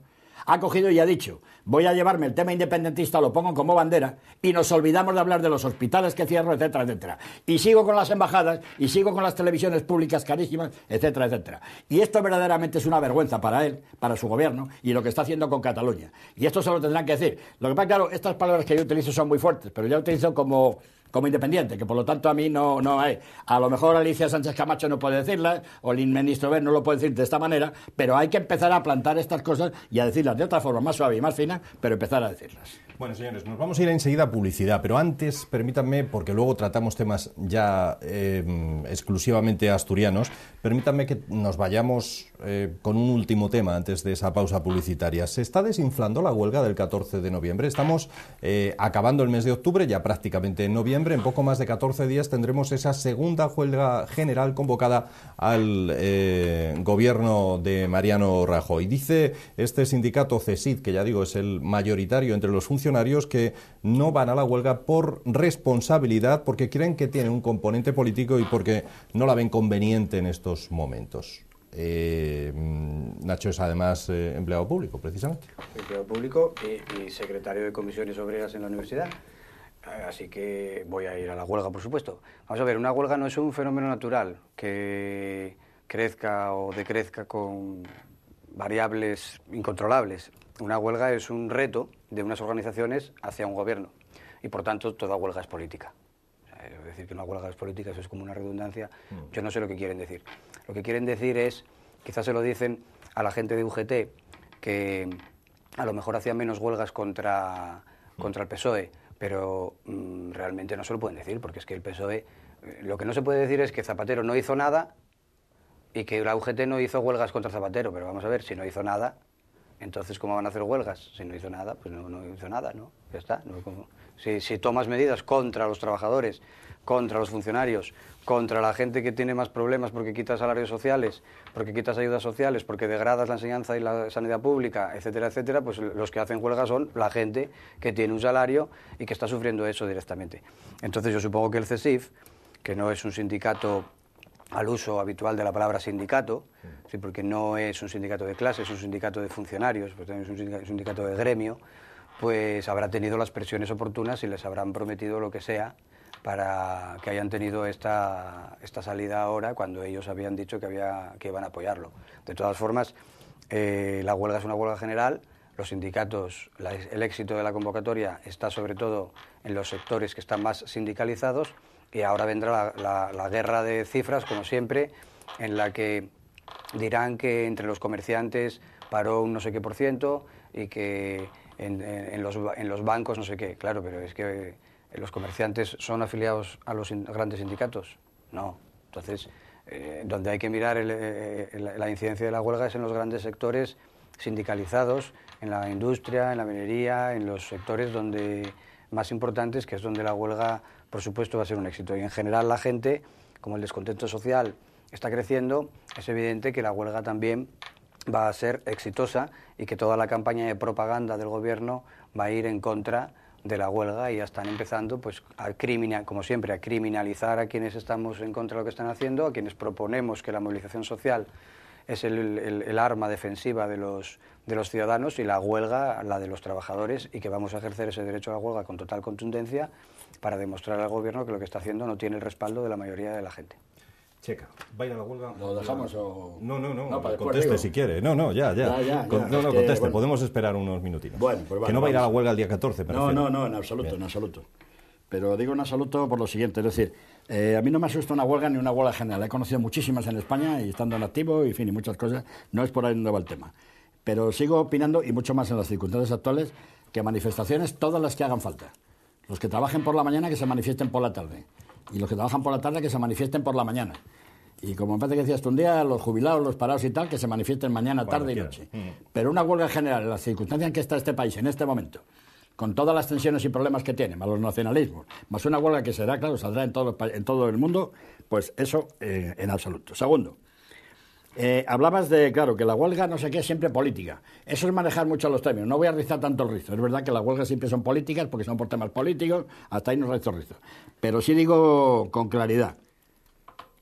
S3: ha cogido y ha dicho, voy a llevarme el tema independentista, lo pongo como bandera, y nos olvidamos de hablar de los hospitales que cierro, etcétera, etcétera. Y sigo con las embajadas, y sigo con las televisiones públicas carísimas, etcétera, etcétera. Y esto verdaderamente es una vergüenza para él, para su gobierno, y lo que está haciendo con Cataluña. Y esto se lo tendrán que decir. Lo que pasa, claro, estas palabras que yo utilizo son muy fuertes, pero yo utilizo como independiente, que por lo tanto a mí no hay. A lo mejor Alicia Sánchez Camacho no puede decirlas, o el ministro Wert no lo puede decir de esta manera, pero hay que empezar a plantar estas cosas y a decirlas de otra forma, más suave y más fina, pero empezar a decirlas.
S1: Bueno, señores, nos vamos a ir enseguida a publicidad, pero antes, permítanme, porque luego tratamos temas ya exclusivamente asturianos, permítanme que nos vayamos con un último tema antes de esa pausa publicitaria. Se está desinflando la huelga del 14 de noviembre. Estamos acabando el mes de octubre, ya prácticamente en noviembre. En poco más de 14 días tendremos esa segunda huelga general convocada al gobierno de Mariano Rajoy. Dice este sindicato CESID, que ya digo es el mayoritario entre los funcionarios, que no van a la huelga por responsabilidad, porque creen que tiene un componente político y porque no la ven conveniente en estos momentos. Nacho es además empleado público, precisamente.
S2: Empleado público y secretario de comisiones obreras en la universidad. Así que voy a ir a la huelga, por supuesto. Vamos a ver, una huelga no es un fenómeno natural que crezca o decrezca con variables incontrolables. Una huelga es un reto de unas organizaciones hacia un gobierno y, por tanto, toda huelga es política. O sea, decir que una huelga es política, eso es como una redundancia. Yo no sé lo que quieren decir. Lo que quieren decir es, quizás se lo dicen a la gente de UGT, que a lo mejor hacían menos huelgas contra el PSOE, pero realmente no se lo pueden decir, porque es que el PSOE... lo que no se puede decir es que Zapatero no hizo nada y que la UGT no hizo huelgas contra Zapatero, pero vamos a ver, si no hizo nada, entonces ¿cómo van a hacer huelgas? Si no hizo nada, pues no hizo nada, ¿no? Ya está. ¿No? Si tomas medidas contra los trabajadores, contra los funcionarios, contra la gente que tiene más problemas porque quitas salarios sociales, porque quitas ayudas sociales, porque degradas la enseñanza y la sanidad pública, etcétera, etcétera, pues los que hacen huelga son la gente que tiene un salario y que está sufriendo eso directamente. Entonces yo supongo que el CESIF, que no es un sindicato al uso habitual de la palabra sindicato, sí, porque no es un sindicato de clase, es un sindicato de funcionarios, pues también es un sindicato de gremio, pues habrá tenido las presiones oportunas y les habrán prometido lo que sea para que hayan tenido esta salida ahora, cuando ellos habían dicho que iban a apoyarlo. De todas formas, la huelga es una huelga general. Los sindicatos, el éxito de la convocatoria está sobre todo en los sectores que están más sindicalizados, y ahora vendrá la guerra de cifras, como siempre, en la que dirán que entre los comerciantes paró un no sé qué % y que en los bancos no sé qué. Claro, pero es que los comerciantes son afiliados a los grandes sindicatos. No. Entonces, donde hay que mirar la incidencia de la huelga es en los grandes sectores sindicalizados, en la industria, en la minería, en los sectores más importantes, que es donde la huelga, por supuesto, va a ser un éxito. Y en general la gente, como el descontento social está creciendo, es evidente que la huelga también va a ser exitosa y que toda la campaña de propaganda del gobierno va a ir en contra de la huelga, y ya están empezando, pues, como siempre, a criminalizar a quienes estamos en contra de lo que están haciendo, a quienes proponemos que la movilización social es el arma defensiva de los ciudadanos, y la huelga la de los trabajadores, y que vamos a ejercer ese derecho a la huelga con total contundencia para demostrar al gobierno que lo que está haciendo no tiene el respaldo de la mayoría de la gente.
S1: Checa, ¿va a ir a la huelga?
S3: ¿Lo dejamos o...?
S1: No, conteste si quiere. Ya. Conteste, bueno, podemos esperar unos minutitos.
S3: Bueno, pues vale,
S1: que no va a ir a la huelga el día 14, me refiero.
S3: No, en absoluto, bien. En absoluto. Pero digo en absoluto por lo siguiente, es decir, a mí no me asusta una huelga ni una huelga general. He conocido muchísimas en España y estando en activo y, en fin, y muchas cosas. No es por ahí donde va el tema. Pero sigo opinando, y mucho más en las circunstancias actuales, que manifestaciones todas las que hagan falta. Los que trabajen por la mañana que se manifiesten por la tarde. Y los que trabajan por la tarde que se manifiesten por la mañana. Y como me parece que decías tú un día, los jubilados, los parados y tal, que se manifiesten mañana, tarde y noche. Pero una huelga general, en las circunstancias en que está este país en este momento, con todas las tensiones y problemas que tiene, más los nacionalismos, más una huelga que será, claro, saldrá en todo el mundo, pues eso en absoluto. Segundo, hablabas de, claro, que la huelga no sé qué es siempre política. Eso es manejar mucho los términos. No voy a rizar tanto el rizo. Es verdad que las huelgas siempre son políticas porque son por temas políticos, hasta ahí no rizo el rizo. Pero sí digo con claridad,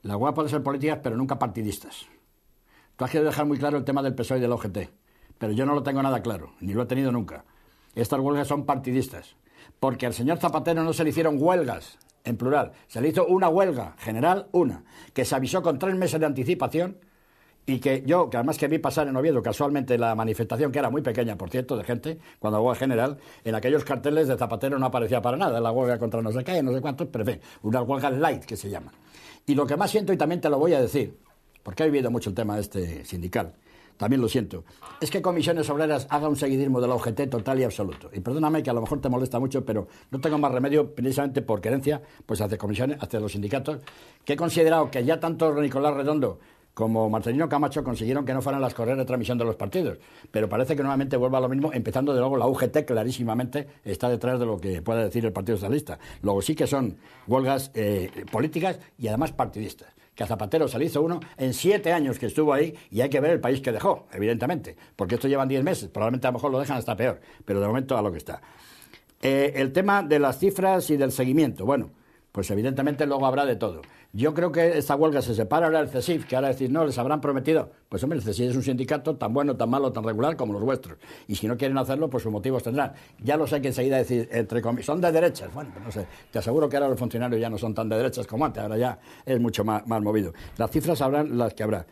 S3: las huelgas pueden ser políticas, pero nunca partidistas. Tú has querido dejar muy claro el tema del PSOE y del OGT, pero yo no lo tengo nada claro, ni lo he tenido nunca. Estas huelgas son partidistas, porque al señor Zapatero no se le hicieron huelgas, en plural, se le hizo una huelga general, una, que se avisó con 3 meses de anticipación y que yo, que además que vi pasar en Oviedo casualmente la manifestación, que era muy pequeña, por cierto, de gente, cuando la huelga general, en aquellos carteles de Zapatero no aparecía para nada, la huelga contra no sé qué, no sé cuántos, pero en fin, unas huelgas light que se llaman. Y lo que más siento, y también te lo voy a decir, porque he vivido mucho el tema este sindical, también lo siento, es que Comisiones Obreras haga un seguidismo de la UGT total y absoluto. Y perdóname que a lo mejor te molesta mucho, pero no tengo más remedio, precisamente por querencia, pues hacia comisiones, hacia los sindicatos, que he considerado que ya tanto Nicolás Redondo como Marcelino Camacho consiguieron que no fueran las correas de transmisión de los partidos. Pero parece que nuevamente vuelva a lo mismo, empezando de luego la UGT clarísimamente está detrás de lo que pueda decir el Partido Socialista. Luego sí que son huelgas políticas y además partidistas. Que a Zapatero se le hizo uno en 7 años que estuvo ahí y hay que ver el país que dejó, evidentemente. Porque esto llevan 10 meses, probablemente a lo mejor lo dejan hasta peor, pero de momento a lo que está. El tema de las cifras y del seguimiento, bueno, pues evidentemente luego habrá de todo. Yo creo que esta huelga se separa ahora del CESIF, que ahora decir, no, les habrán prometido. Pues hombre, el CESIF es un sindicato tan bueno, tan malo, tan regular como los vuestros. Y si no quieren hacerlo, pues sus motivos tendrán. Ya lo sé que enseguida decir, entre comillas, son de derechas. Bueno, pues no sé, te aseguro que ahora los funcionarios ya no son tan de derechas como antes, ahora ya es mucho más movido. Las cifras habrán las que habrá.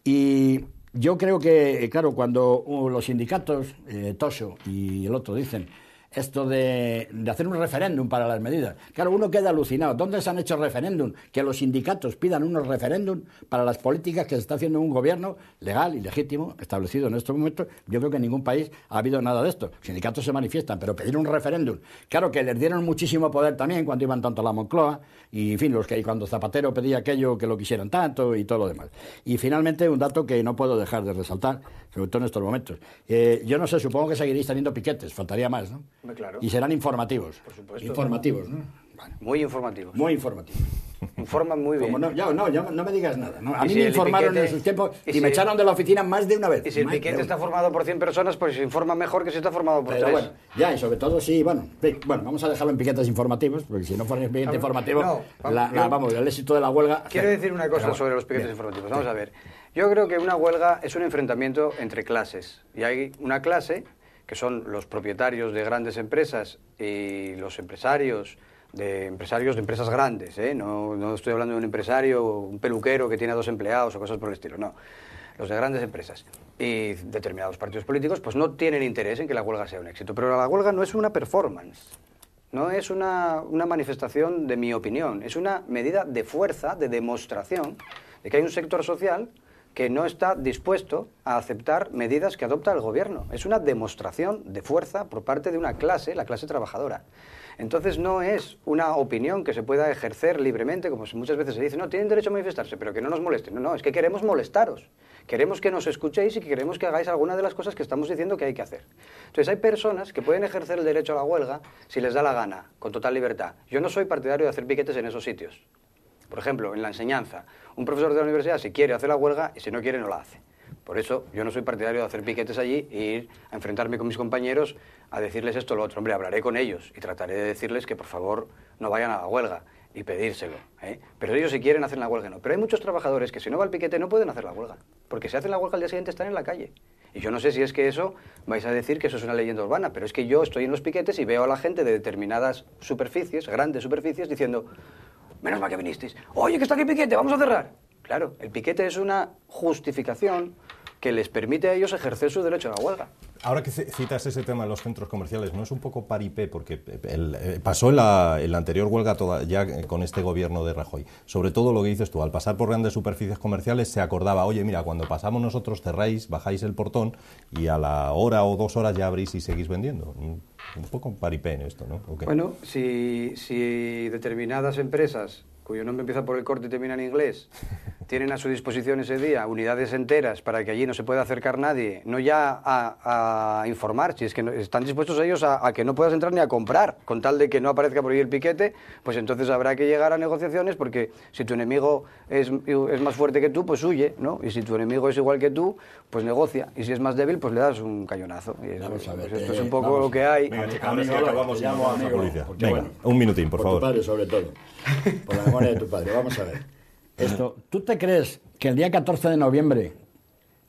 S3: Y yo creo que, claro, cuando los sindicatos, Toso y el otro, dicen esto de hacer un referéndum para las medidas. Claro, uno queda alucinado. ¿Dónde se han hecho referéndum? Que los sindicatos pidan unos referéndum para las políticas que se está haciendo un gobierno legal y legítimo, establecido en estos momentos. Yo creo que en ningún país ha habido nada de esto. Los sindicatos se manifiestan, pero pedir un referéndum. Claro que les dieron muchísimo poder también cuando iban tanto a la Moncloa y, en fin, cuando Zapatero pedía aquello que lo quisieran tanto y todo lo demás. Y, finalmente, un dato que no puedo dejar de resaltar, sobre todo en estos momentos. Yo no sé, supongo que seguiréis teniendo piquetes, faltaría más, ¿no?
S2: Claro.
S3: Y serán informativos.
S2: Por supuesto.
S3: Informativos, ¿no?
S2: Bueno. Muy informativos.
S3: Muy informativos.
S2: Informan muy bien.
S3: No me digas nada. ¿No? A mí me informaron en sus tiempos y me echaron de la oficina más de una vez.
S2: Y si el piquete está formado por 100 personas, pues se informa mejor que si está formado por 3.
S3: Bueno, ya, y sobre todo sí, bueno, vamos a dejarlo en piquetes informativos, porque si no fuera piquete informativo, el éxito de la huelga...
S2: Quiero decir una cosa sobre los piquetes informativos. Vamos a ver. Yo creo que una huelga es un enfrentamiento entre clases. Y hay una clase, que son los propietarios de grandes empresas y los empresarios de empresas grandes, ¿eh? No estoy hablando de un empresario, un peluquero que tiene 2 empleados o cosas por el estilo, no. Los de grandes empresas y determinados partidos políticos pues no tienen interés en que la huelga sea un éxito. Pero la huelga no es una performance, no es una manifestación de mi opinión, es una medida de fuerza, de demostración de que hay un sector social que no está dispuesto a aceptar medidas que adopta el gobierno. Es una demostración de fuerza por parte de una clase, la clase trabajadora. Entonces no es una opinión que se pueda ejercer libremente, como muchas veces se dice, no, tienen derecho a manifestarse, pero que no nos molesten. No, es que queremos molestaros. Queremos que nos escuchéis y que queremos que hagáis alguna de las cosas que estamos diciendo que hay que hacer. Entonces hay personas que pueden ejercer el derecho a la huelga si les da la gana, con total libertad. Yo no soy partidario de hacer piquetes en esos sitios. Por ejemplo, en la enseñanza, un profesor de la universidad si quiere hace la huelga y si no quiere no la hace. Por eso yo no soy partidario de hacer piquetes allí e ir a enfrentarme con mis compañeros a decirles esto o lo otro. Hombre, hablaré con ellos y trataré de decirles que por favor no vayan a la huelga y pedírselo, ¿eh? Pero ellos si quieren hacen la huelga no. Pero hay muchos trabajadores que si no va al piquete no pueden hacer la huelga, porque si hacen la huelga al día siguiente están en la calle. Y yo no sé si es que eso, vais a decir que eso es una leyenda urbana, pero es que yo estoy en los piquetes y veo a la gente de determinadas superficies, grandes superficies, diciendo, menos mal que vinisteis, oye, que está aquí el piquete, vamos a cerrar. Claro, el piquete es una justificación que les permite a ellos ejercer su derecho a la huelga.
S1: Ahora que citas ese tema de los centros comerciales, ¿no es un poco paripé? Porque pasó en la anterior huelga ya con este gobierno de Rajoy. Sobre todo lo que dices tú, al pasar por grandes superficies comerciales se acordaba, oye, mira, cuando pasamos nosotros cerráis, bajáis el portón y a la hora o 2 horas ya abrís y seguís vendiendo. Un poco paripé en esto, ¿no? Okay.
S2: Bueno, si determinadas empresas, cuyo nombre empieza por el corte y termina en inglés, tienen a su disposición ese día unidades enteras para que allí no se pueda acercar nadie, no ya a informar, si es que están dispuestos ellos a que no puedas entrar ni a comprar, con tal de que no aparezca por ahí el piquete, pues entonces habrá que llegar a negociaciones, porque si tu enemigo es más fuerte que tú, pues huye, ¿no? Y si tu enemigo es igual que tú, pues negocia, y si es más débil, pues le das un cañonazo. Y
S3: vamos a ver,
S2: pues esto es un poco lo que hay.
S1: Venga, ahora sí acabamos y nos vamos a publicidad. Venga, bueno, un minutín, por favor.
S3: Tu padre, sobre todo. Por la memoria de tu padre. Vamos a ver. ¿Tú te crees que el día 14 de noviembre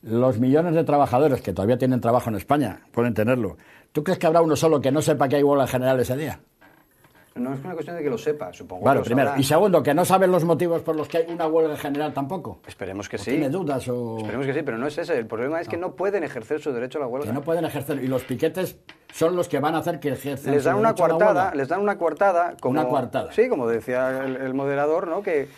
S3: los millones de trabajadores que todavía tienen trabajo en España pueden tenerlo? ¿Tú crees que habrá uno solo que no sepa que hay huelga general ese día?
S2: No es una cuestión de que lo sepa, supongo.
S3: Claro,
S2: que
S3: primero.
S2: sabrá.
S3: Y segundo, que no saben los motivos por los que hay una huelga general tampoco.
S2: Esperemos que sí.
S3: ¿Tiene dudas o...?
S2: Esperemos que sí, pero no es ese. El problema es que no pueden ejercer su derecho a la huelga.
S3: Que no pueden ejercer. Y los piquetes son los que van a hacer que ejerzan
S2: les dan
S3: su
S2: una
S3: derecho a la
S2: coartada,
S3: huelga.
S2: les dan una coartada. Como,
S3: Una coartada.
S2: Sí, como decía el moderador, ¿no? Que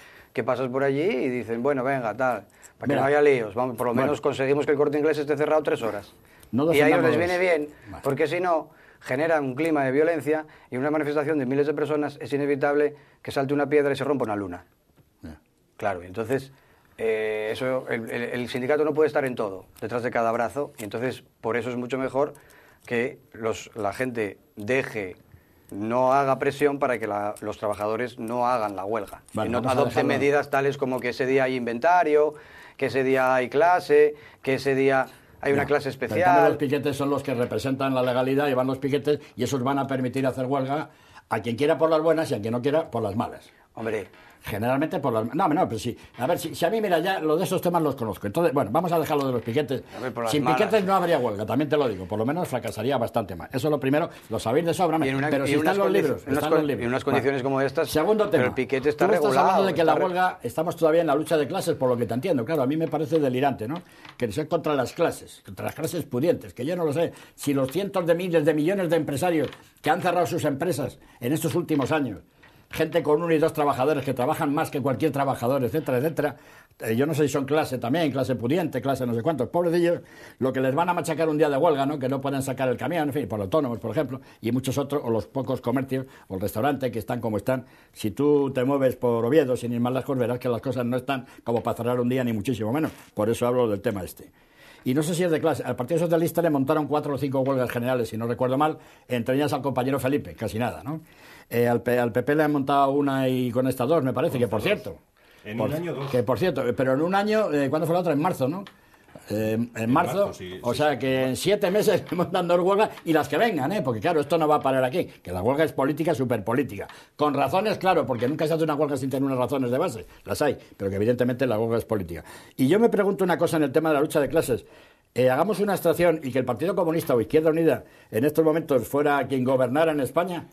S2: pasas por allí y dicen, bueno, venga, tal, para que
S3: Mira,
S2: no haya líos. Vamos, por lo menos conseguimos que el Corte Inglés esté cerrado 3 horas.
S3: No
S2: y a ellos les
S3: defendamos-
S2: viene bien,
S3: Vale.
S2: porque si no, genera un clima de violencia y una manifestación de miles de personas es inevitable que salte una piedra y se rompa una luna.
S3: Ya.
S2: Claro, y entonces el sindicato no puede estar en todo, detrás de cada brazo, y entonces por eso es mucho mejor que la gente no haga presión para que los trabajadores no hagan la huelga.
S3: Vale,
S2: y no
S3: vamos a
S2: adopten
S3: dejarlo.
S2: medidas tales como que ese día hay inventario, que ese día hay clase, que ese día hay una clase
S3: Pero en cambio los
S2: especial.
S3: piquetes son los que representan la legalidad y van los piquetes y esos van a permitir hacer huelga a quien quiera por las buenas y a quien no quiera por las malas.
S2: Hombre,
S3: Generalmente por las... No, pero sí. A ver, si a mí, mira, ya lo de esos temas los conozco. Entonces, bueno, vamos a dejar lo de los piquetes.
S2: A ver, por las
S3: Sin
S2: malas.
S3: piquetes no habría huelga, también te lo digo. Por lo menos fracasaría bastante más. Eso es lo primero, lo sabéis de sobra.
S2: y en
S3: Pero si están los libros, están los libros.
S2: en unas condiciones como estas,
S3: Segundo tema.
S2: pero el piquete está
S3: Tú estás
S2: regulado.
S3: hablando de que la
S2: está
S3: huelga, estamos todavía en la lucha de clases, por lo que te entiendo. Claro, a mí me parece delirante, ¿no? Que sea contra las clases pudientes, que yo no lo sé. Si los cientos de miles de millones de empresarios que han cerrado sus empresas en estos últimos años, gente con 1 y 2 trabajadores que trabajan más que cualquier trabajador, etcétera, etcétera. Yo no sé si son clase también, clase pudiente, clase no sé cuántos. Pobrecillos, lo que les van a machacar un día de huelga, ¿no? Que no pueden sacar el camión, en fin, por autónomos, por ejemplo, y muchos otros, o los pocos comercios, o el restaurante que están como están. Si tú te mueves por Oviedo, sin ir más lejos, verás que las cosas no están como para cerrar un día, ni muchísimo menos. Por eso hablo del tema este. Y no sé si es de clase. Al Partido Socialista le montaron 4 o 5 huelgas generales, si no recuerdo mal, entre ellas al compañero Felipe, casi nada, ¿no? Al PP le han montado una y con estas 2, me parece, que por cierto.
S1: En un año 2.
S3: Que por cierto, pero en un año, ¿cuándo fue la otra? En marzo, ¿no? En marzo,
S1: sí,
S3: o
S1: sí,
S3: sea que en 7 meses hemos dando huelgas y las que vengan, porque claro, esto no va a parar aquí, que la huelga es política, superpolítica. Con razones, claro, porque nunca se hace una huelga sin tener unas razones de base, las hay, pero que evidentemente la huelga es política. Y yo me pregunto una cosa en el tema de la lucha de clases. Hagamos una abstracción y que el Partido Comunista o Izquierda Unida en estos momentos fuera quien gobernara en España,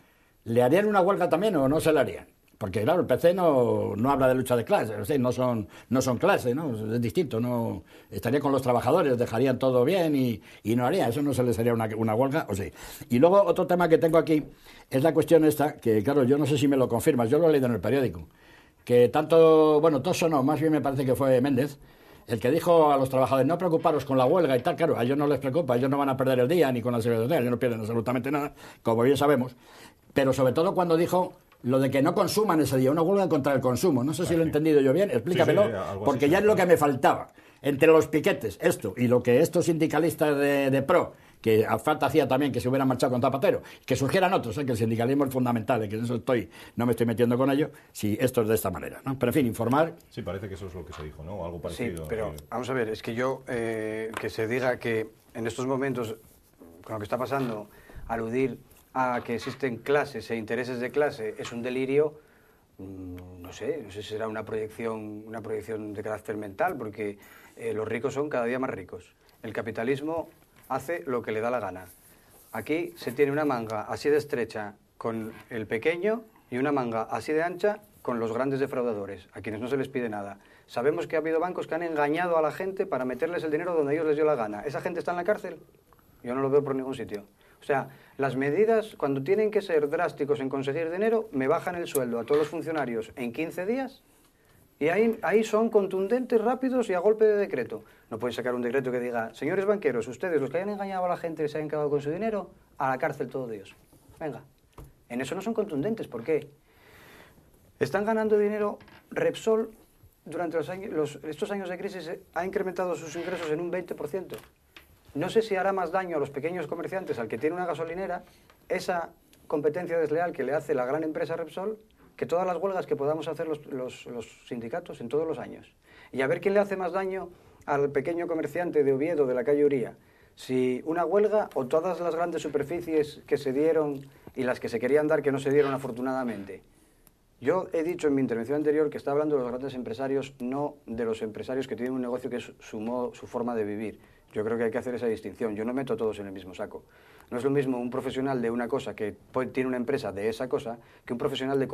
S3: ¿le harían una huelga también o no se la harían? Porque claro, el PC no habla de lucha de clases, o sea, no son clases, ¿no? Es distinto, no estaría con los trabajadores, dejarían todo bien y no haría, eso no se les haría una huelga, o sí. Y luego otro tema que tengo aquí es la cuestión esta, que claro, yo no sé si me lo confirmas, yo lo he leído en el periódico, que tanto, bueno, Toso no, más bien me parece que fue Méndez, el que dijo a los trabajadores, no preocuparos con la huelga y tal, claro, a ellos no les preocupa, ellos no van a perder el día ni con la seguridad social, ellos no pierden absolutamente nada, como bien sabemos, pero sobre todo cuando dijo lo de que no consuman ese día, una huelga contra el consumo, no sé si lo he entendido yo bien, explícamelo,
S1: Sí, algo
S3: porque
S1: así,
S3: ya es lo que me faltaba, entre los piquetes, esto, y lo que estos sindicalistas de PRO, que a falta hacía también que se hubieran marchado con Zapatero, que surgieran otros, que el sindicalismo es fundamental, que en eso no me estoy metiendo con ello, si esto es de esta manera, ¿no? Pero en fin, informar...
S1: Sí, parece que eso es lo que se dijo, ¿no? Algo
S2: Sí,
S1: parecido.
S2: pero vamos a ver, es que que se diga que en estos momentos, con lo que está pasando, aludir a que existen clases e intereses de clase es un delirio, no sé si será una proyección de carácter mental, porque los ricos son cada día más ricos. El capitalismo hace lo que le da la gana. Aquí se tiene una manga así de estrecha con el pequeño y una manga así de ancha con los grandes defraudadores, a quienes no se les pide nada. Sabemos que ha habido bancos que han engañado a la gente para meterles el dinero donde a ellos les dio la gana. ¿Esa gente está en la cárcel? Yo no lo veo por ningún sitio. O sea, las medidas, cuando tienen que ser drásticos en conseguir dinero, me bajan el sueldo a todos los funcionarios en 15 días y ahí son contundentes, rápidos y a golpe de decreto. No pueden sacar un decreto que diga, señores banqueros, ustedes, los que hayan engañado a la gente y se hayan quedado con su dinero, a la cárcel todos ellos. Venga. En eso no son contundentes. ¿Por qué? Están ganando dinero. Repsol, durante estos años de crisis, ha incrementado sus ingresos en un 20%. No sé si hará más daño a los pequeños comerciantes, al que tiene una gasolinera, esa competencia desleal que le hace la gran empresa Repsol, que todas las huelgas que podamos hacer los sindicatos en todos los años. Y a ver quién le hace más daño al pequeño comerciante de Oviedo, de la calle Uría. Si una huelga o todas las grandes superficies que se dieron y las que se querían dar que no se dieron afortunadamente. Yo he dicho en mi intervención anterior que está hablando de los grandes empresarios, no de los empresarios que tienen un negocio que es su forma de vivir. Yo creo que hay que hacer esa distinción. Yo no meto a todos en el mismo saco. No es lo mismo un profesional de una cosa que tiene una empresa de esa cosa que un profesional de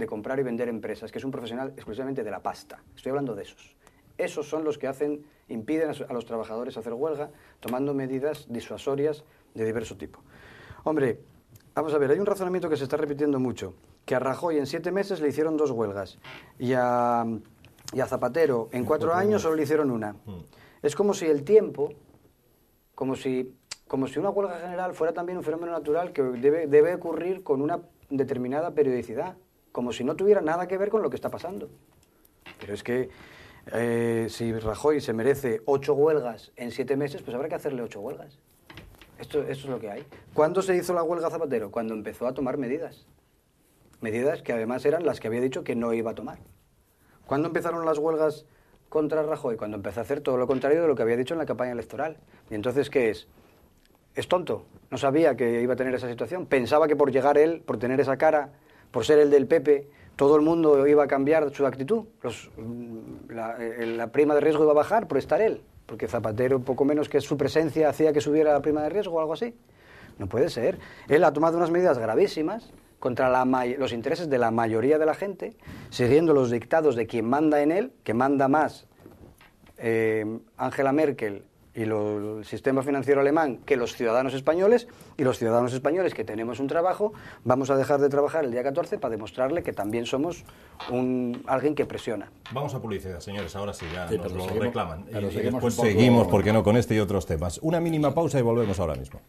S2: comprar y vender empresas, que es un profesional exclusivamente de la pasta. Estoy hablando de esos. Esos son los que impiden a los trabajadores hacer huelga, tomando medidas disuasorias de diverso tipo. Hombre, vamos a ver, hay un razonamiento que se está repitiendo mucho, que a Rajoy en 7 meses le hicieron 2 huelgas y a Zapatero en 4 años solo le hicieron una. Es como si el tiempo, como si una huelga general fuera también un fenómeno natural que debe ocurrir con una determinada periodicidad, como si no tuviera nada que ver con lo que está pasando. Pero es que si Rajoy se merece 8 huelgas en 7 meses, pues habrá que hacerle 8 huelgas. Esto es lo que hay. ¿Cuándo se hizo la huelga Zapatero? Cuando empezó a tomar medidas. Medidas que además eran las que había dicho que no iba a tomar. ¿Cuándo empezaron las huelgas contra Rajoy? Cuando empezó a hacer todo lo contrario de lo que había dicho en la campaña electoral. ¿Y entonces qué es? ¿Es tonto? ¿No sabía que iba a tener esa situación? ¿Pensaba que por llegar él, por tener esa cara, por ser el del PP, todo el mundo iba a cambiar su actitud? La prima de riesgo iba a bajar por estar él. Porque Zapatero, poco menos que su presencia, hacía que subiera la prima de riesgo o algo así. No puede ser. Él ha tomado unas medidas gravísimas contra los intereses de la mayoría de la gente, siguiendo los dictados de quien manda en él, que manda más Angela Merkel y el sistema financiero alemán que los ciudadanos españoles, y los ciudadanos españoles que tenemos un trabajo, vamos a dejar de trabajar el día 14 para demostrarle que también somos alguien que presiona.
S1: Vamos a publicidad, señores, ahora sí, ya
S3: sí,
S1: nos lo
S3: seguimos,
S1: reclaman. Y
S3: seguimos
S1: después seguimos, ¿por qué no?, con este y otros temas. Una mínima pausa y volvemos ahora mismo.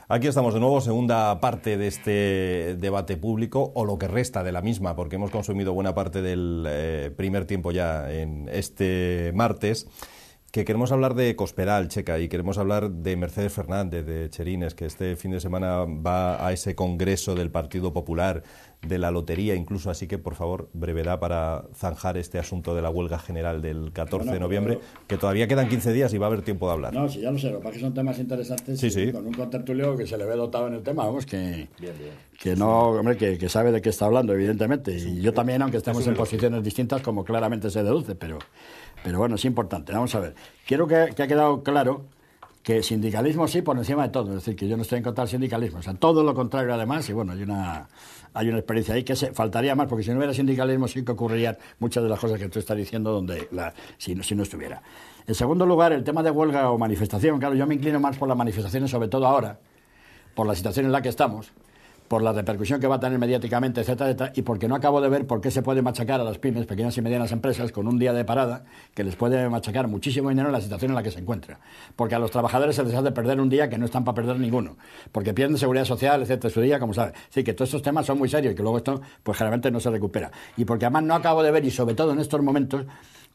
S1: Aquí estamos de nuevo, segunda parte de este debate público, o lo que resta de la misma, porque hemos consumido buena parte del primer tiempo ya en este martes, que queremos hablar de Cospedal, Checa, y queremos hablar de Mercedes Fernández, de Cherines, que este fin de semana va a ese congreso del Partido Popular, de la lotería incluso, así que por favor, brevedad para zanjar este asunto de la huelga general del 14 de noviembre, que todavía quedan 15 días y va a haber tiempo de hablar.
S3: No, sí, ya lo sé, lo que pasa es que son temas interesantes,
S1: sí.
S3: Con un contertulio que se le ve dotado en el tema, vamos, que
S1: Bien.
S3: no, hombre, que sabe de qué está hablando, evidentemente, y yo también, aunque estemos en posiciones distintas, como claramente se deduce, pero bueno, es importante. Vamos a ver, quiero que ha quedado claro que sindicalismo sí por encima de todo, es decir, que yo no estoy en contra del sindicalismo, o sea, todo lo contrario además, y bueno, hay una experiencia ahí que faltaría más, porque si no hubiera sindicalismo sí que ocurrirían muchas de las cosas que tú estás diciendo si no estuviera. En segundo lugar, el tema de huelga o manifestación, claro, yo me inclino más por las manifestaciones, sobre todo ahora, por la situación en la que estamos, por la repercusión que va a tener mediáticamente, etcétera, etcétera, y porque no acabo de ver por qué se puede machacar a las pymes, pequeñas y medianas empresas, con un día de parada, que les puede machacar muchísimo dinero en la situación en la que se encuentra. Porque a los trabajadores se les hace perder un día que no están para perder ninguno, porque pierden seguridad social, etcétera, su día, como sabe. Sí, que todos estos temas son muy serios y que luego esto, pues generalmente no se recupera. Y porque además no acabo de ver, y sobre todo en estos momentos,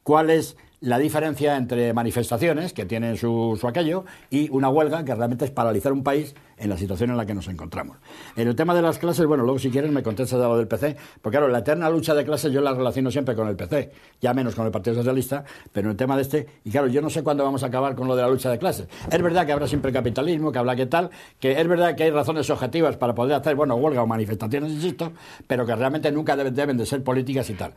S3: cuál es la diferencia entre manifestaciones, que tienen su aquello, y una huelga, que realmente es paralizar un país en la situación en la que nos encontramos. En el tema de las clases, bueno, luego si quieres me contestas de lo del PC, porque claro, la eterna lucha de clases yo la relaciono siempre con el PC, ya menos con el Partido Socialista, pero en el tema de y claro, yo no sé cuándo vamos a acabar con lo de la lucha de clases. Es verdad que habrá siempre capitalismo, que habrá que tal, que es verdad que hay razones objetivas para poder hacer, bueno, huelga o manifestaciones, insisto, pero que realmente nunca deben de ser políticas y tal.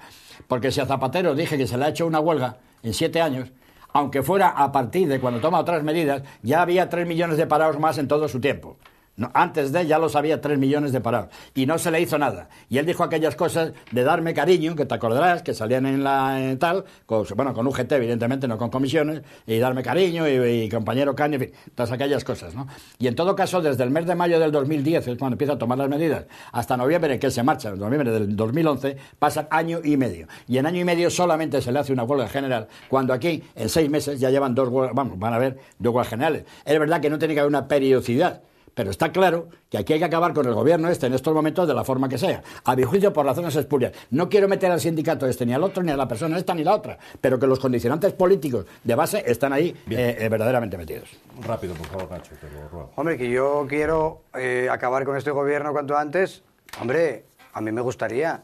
S3: Porque si a Zapatero dije que se le ha hecho una huelga en 7 años, aunque fuera a partir de cuando toma otras medidas, ya había 3 millones de parados más en todo su tiempo. No, antes de ya los había 3 millones de parados y no se le hizo nada. Y él dijo aquellas cosas de darme cariño, que te acordarás, que salían en la tal, con UGT evidentemente, no con comisiones, y darme cariño y compañero Caño, en fin, todas aquellas cosas, ¿no? Y en todo caso, desde el mes de mayo del 2010, es cuando empieza a tomar las medidas, hasta noviembre, en que se marcha, en noviembre del 2011, pasan año y medio. Y en año y medio solamente se le hace una huelga general, cuando aquí, en 6 meses, ya llevan 2 huelgas, van a haber 2 huelgas generales. Es verdad que no tiene que haber una periodicidad, pero está claro que aquí hay que acabar con el gobierno en estos momentos de la forma que sea. A mi juicio, por razones espurias. No quiero meter al sindicato ni al otro, ni a la persona esta, ni la otra. Pero que los condicionantes políticos de base están ahí verdaderamente metidos.
S1: Rápido, por favor, Nacho, te lo ruego.
S2: Hombre, que yo quiero acabar con este gobierno cuanto antes. Hombre, a mí me gustaría,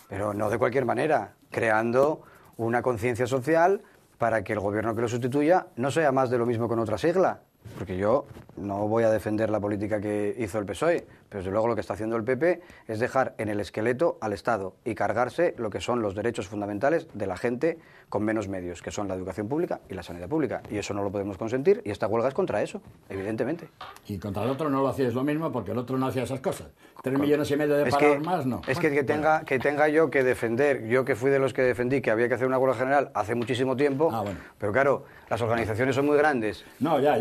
S2: pero no de cualquier manera. Creando una conciencia social para que el gobierno que lo sustituya no sea más de lo mismo con otra sigla. Porque yo no voy a defender la política que hizo el PSOE, pero desde luego lo que está haciendo el PP es dejar en el esqueleto al Estado y cargarse lo que son los derechos fundamentales de la gente con menos medios, que son la educación pública y la sanidad pública. Y eso no lo podemos consentir, y esta huelga es contra eso, evidentemente.
S3: Y contra el otro no lo hacías lo mismo, porque el otro no hacía esas cosas. 3,5 millones de parados más, no.
S2: Es que tenga yo que defender, yo que fui de los que defendí que había que hacer una huelga general hace muchísimo tiempo, pero claro, las organizaciones son muy grandes,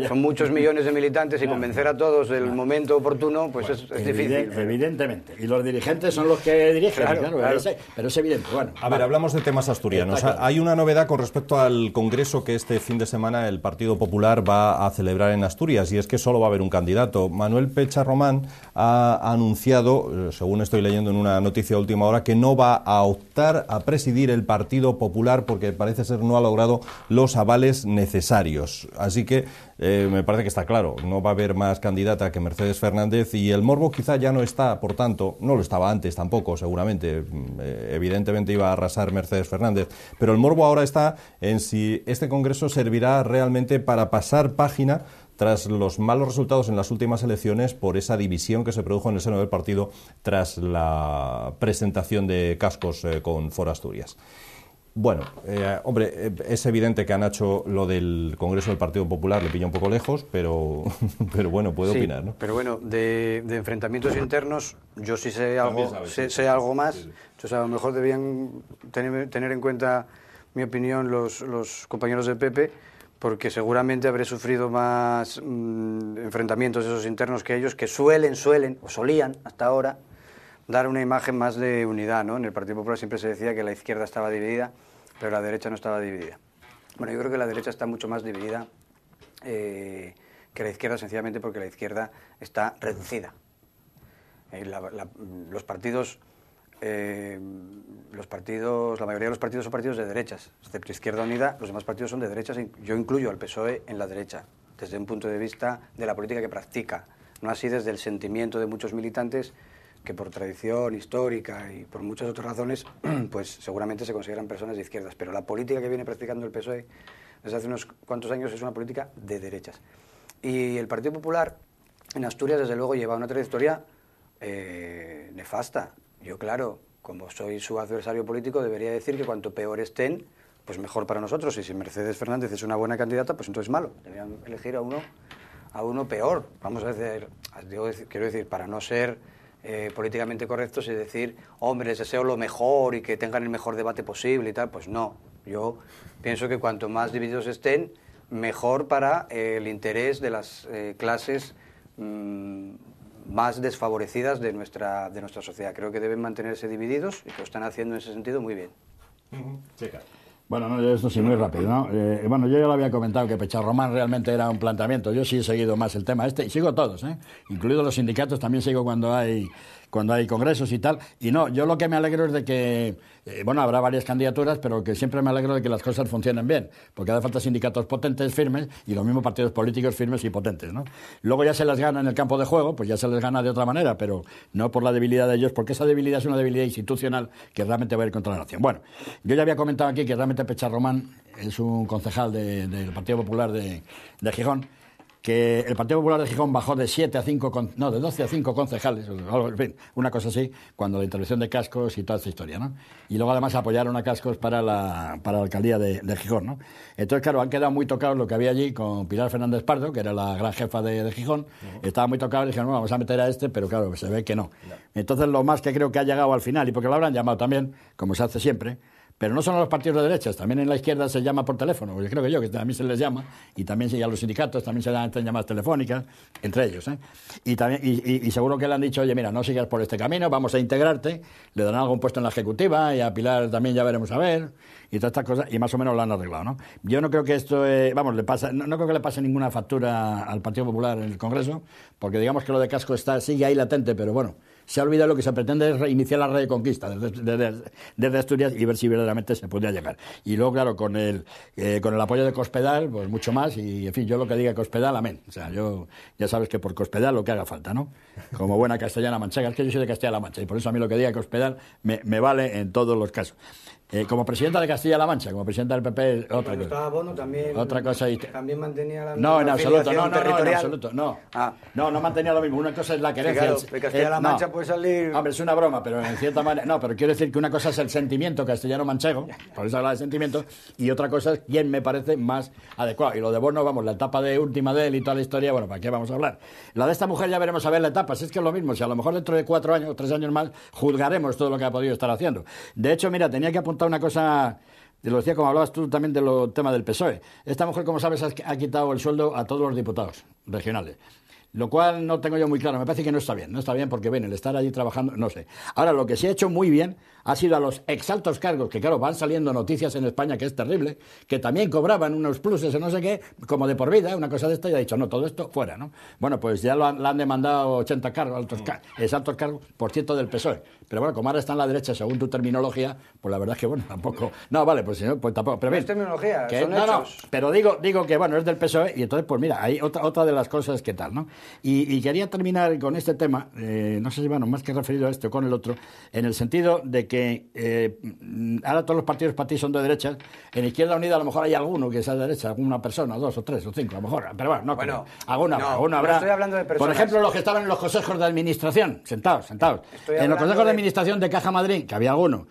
S2: son muchos millones de militantes y convencer a todos del momento oportuno, pues es difícil.
S3: Evidentemente. Y los dirigentes son los que dirigen, claro. Pero es evidente. Bueno,
S1: a ver, hablamos de temas asturianos. Claro. Hay una novedad con respecto al congreso que este fin de semana el Partido Popular va a celebrar en Asturias, y es que solo va a haber un candidato. Manuel Pecha Román ha anunciado, según estoy leyendo en una noticia de última hora, que no va a optar a presidir el Partido Popular porque parece ser no ha logrado los avales necesarios. Así que me parece que está claro, no va a haber más candidata que Mercedes Fernández, y el morbo quizá ya no está, por tanto, no lo estaba antes tampoco, seguramente, evidentemente iba a arrasar Mercedes Fernández, pero el morbo ahora está en si este congreso servirá realmente para pasar página tras los malos resultados en las últimas elecciones por esa división que se produjo en el seno del partido tras la presentación de cascos con Foro Asturias. Bueno, hombre, es evidente que a Nacho lo del Congreso del Partido Popular le pilla un poco lejos, pero bueno, puede opinar, ¿no?
S2: Pero bueno, de enfrentamientos internos yo sí sé algo más. Sí. Entonces a lo mejor debían tener en cuenta mi opinión los compañeros del PP, porque seguramente habré sufrido más enfrentamientos esos internos que ellos, que solían hasta ahora dar una imagen más de unidad, ¿no? En el Partido Popular siempre se decía que la izquierda estaba dividida, pero la derecha no estaba dividida. Bueno, yo creo que la derecha está mucho más dividida que la izquierda, sencillamente porque la izquierda está reducida. Los partidos, la mayoría de los partidos son partidos de derechas, excepto Izquierda Unida, los demás partidos son de derechas. Yo incluyo al PSOE en la derecha, desde un punto de vista de la política que practica, no así desde el sentimiento de muchos militantes que por tradición histórica y por muchas otras razones, pues seguramente se consideran personas de izquierdas. Pero la política que viene practicando el PSOE desde hace unos cuantos años es una política de derechas. Y el Partido Popular en Asturias, desde luego, lleva una trayectoria nefasta. Yo, claro, como soy su adversario político, debería decir que cuanto peor estén, pues mejor para nosotros. Y si Mercedes Fernández es una buena candidata, pues entonces malo. Deberían elegir a uno peor. Vamos a decir, quiero decir, para no ser políticamente correctos y decir, hombre, les deseo lo mejor y que tengan el mejor debate posible y tal. Pues no. Yo pienso que cuanto más divididos estén, mejor para el interés de las clases más desfavorecidas de nuestra sociedad. Creo que deben mantenerse divididos y que lo están haciendo en ese sentido muy bien.
S1: Sí, claro.
S3: Bueno, no, esto sí, muy rápido, ¿no? Bueno, yo ya lo había comentado que Pecha Román realmente era un planteamiento. Yo sí he seguido más el tema y sigo todos, incluidos los sindicatos, también sigo cuando hay congresos y tal. Y no, yo lo que me alegro es de que, habrá varias candidaturas, pero que siempre me alegro de que las cosas funcionen bien, porque hace falta sindicatos potentes, firmes, y los mismos partidos políticos firmes y potentes, ¿no? Luego ya se les gana en el campo de juego, pues ya se les gana de otra manera, pero no por la debilidad de ellos, porque esa debilidad es una debilidad institucional que realmente va a ir contra la nación. Bueno, yo ya había comentado aquí que realmente Pecha Román es un concejal del Partido Popular de Gijón, que el Partido Popular de Gijón bajó de 7 a 5, de 12 a 5 concejales, en fin, una cosa así, cuando la intervención de Cascos y toda esta historia, ¿no? Y luego además apoyaron a Cascos para la alcaldía de Gijón, ¿no? Entonces, claro, han quedado muy tocados lo que había allí con Pilar Fernández Pardo, que era la gran jefa de Gijón, estaba muy tocado y dijeron, no, vamos a meter a este, pero claro, se ve que no. Entonces, lo más que creo que ha llegado al final, y porque lo habrán llamado también, como se hace siempre, pero no solo a los partidos de derechas, también en la izquierda se llama por teléfono, yo creo que también se les llama, y también a los sindicatos también se dan llamadas telefónicas, entre ellos, ¿eh? Y, también, y seguro que le han dicho, oye, mira, no sigas por este camino, vamos a integrarte, le darán algún puesto en la ejecutiva, y a Pilar también ya veremos a ver, y todas estas cosas, y más o menos lo han arreglado, ¿no? Yo no creo que esto, le pasa, no creo que le pase ninguna factura al Partido Popular en el Congreso, porque digamos que lo de Casco sigue ahí latente, pero bueno, se ha olvidado lo que se pretende es reiniciar la reconquista desde Asturias y ver si verdaderamente se podría llegar. Y luego, claro, con el apoyo de Cospedal, pues mucho más, y en fin, yo lo que diga Cospedal, amén. O sea, yo ya sabes que por Cospedal lo que haga falta, ¿no? Como buena castellana manchega, es que yo soy de Castilla-La Mancha, y por eso a mí lo que diga Cospedal me vale en todos los casos. Como presidenta de Castilla-La Mancha, como presidenta del PP, otra cosa.
S4: Estaba Bono también.
S3: Otra cosa.
S4: También mantenía la
S3: no, en absoluto,
S4: afiliación territorial.
S3: en absoluto, no. No mantenía lo mismo. Una cosa es la querencia.
S4: Claro, de Castilla-La Mancha puede salir.
S3: Hombre, es una broma, pero en cierta manera. No, pero quiero decir que una cosa es el sentimiento castellano-manchego, por eso habla de sentimiento, y otra cosa es quién me parece más adecuado. Y lo de Bono, vamos, la etapa de última de él y toda la historia, bueno, ¿para qué vamos a hablar? La de esta mujer ya veremos a ver la etapa, si es que es lo mismo, si a lo mejor dentro de 4 años o 3 años más juzgaremos todo lo que ha podido estar haciendo. De hecho, mira, tenía que apuntar una cosa. Te lo decía, como hablabas tú también del tema del PSOE. Esta mujer, como sabes, ha quitado el sueldo a todos los diputados regionales. Lo cual no tengo yo muy claro. Me parece que no está bien. No está bien porque, ven, el estar allí trabajando, no sé. Ahora, lo que sí ha hecho muy bien ha sido a los exaltos cargos, que claro, van saliendo noticias en España que es terrible, que también cobraban unos pluses o no sé qué, como de por vida, una cosa de esta, y ha dicho, no, todo esto fuera, ¿no? Bueno, pues ya la han demandado 80 cargos, exaltos cargos, por cierto, del PSOE. Pero bueno, como ahora está en la derecha, según tu terminología, pues la verdad es que, bueno, tampoco. No, vale, pues si no, pues tampoco. Pero
S4: no es terminología, son
S3: hechos.
S4: No,
S3: pero digo que, bueno, es del PSOE, y entonces, pues mira, hay otra de las cosas que tal, ¿no? Y quería terminar con este tema, no sé si, bueno, más que referido a este o con el otro, en el sentido de que ahora todos los partidos para ti son de derechas. En Izquierda Unida a lo mejor hay alguno que sea de derecha, alguna persona, 2 o 3 o 5, a lo mejor, pero bueno, no, alguna habrá.
S4: Estoy hablando de personas.
S3: Por ejemplo, los que estaban en los consejos de administración, sentados. En los consejos de administración de Caja Madrid, que había alguno,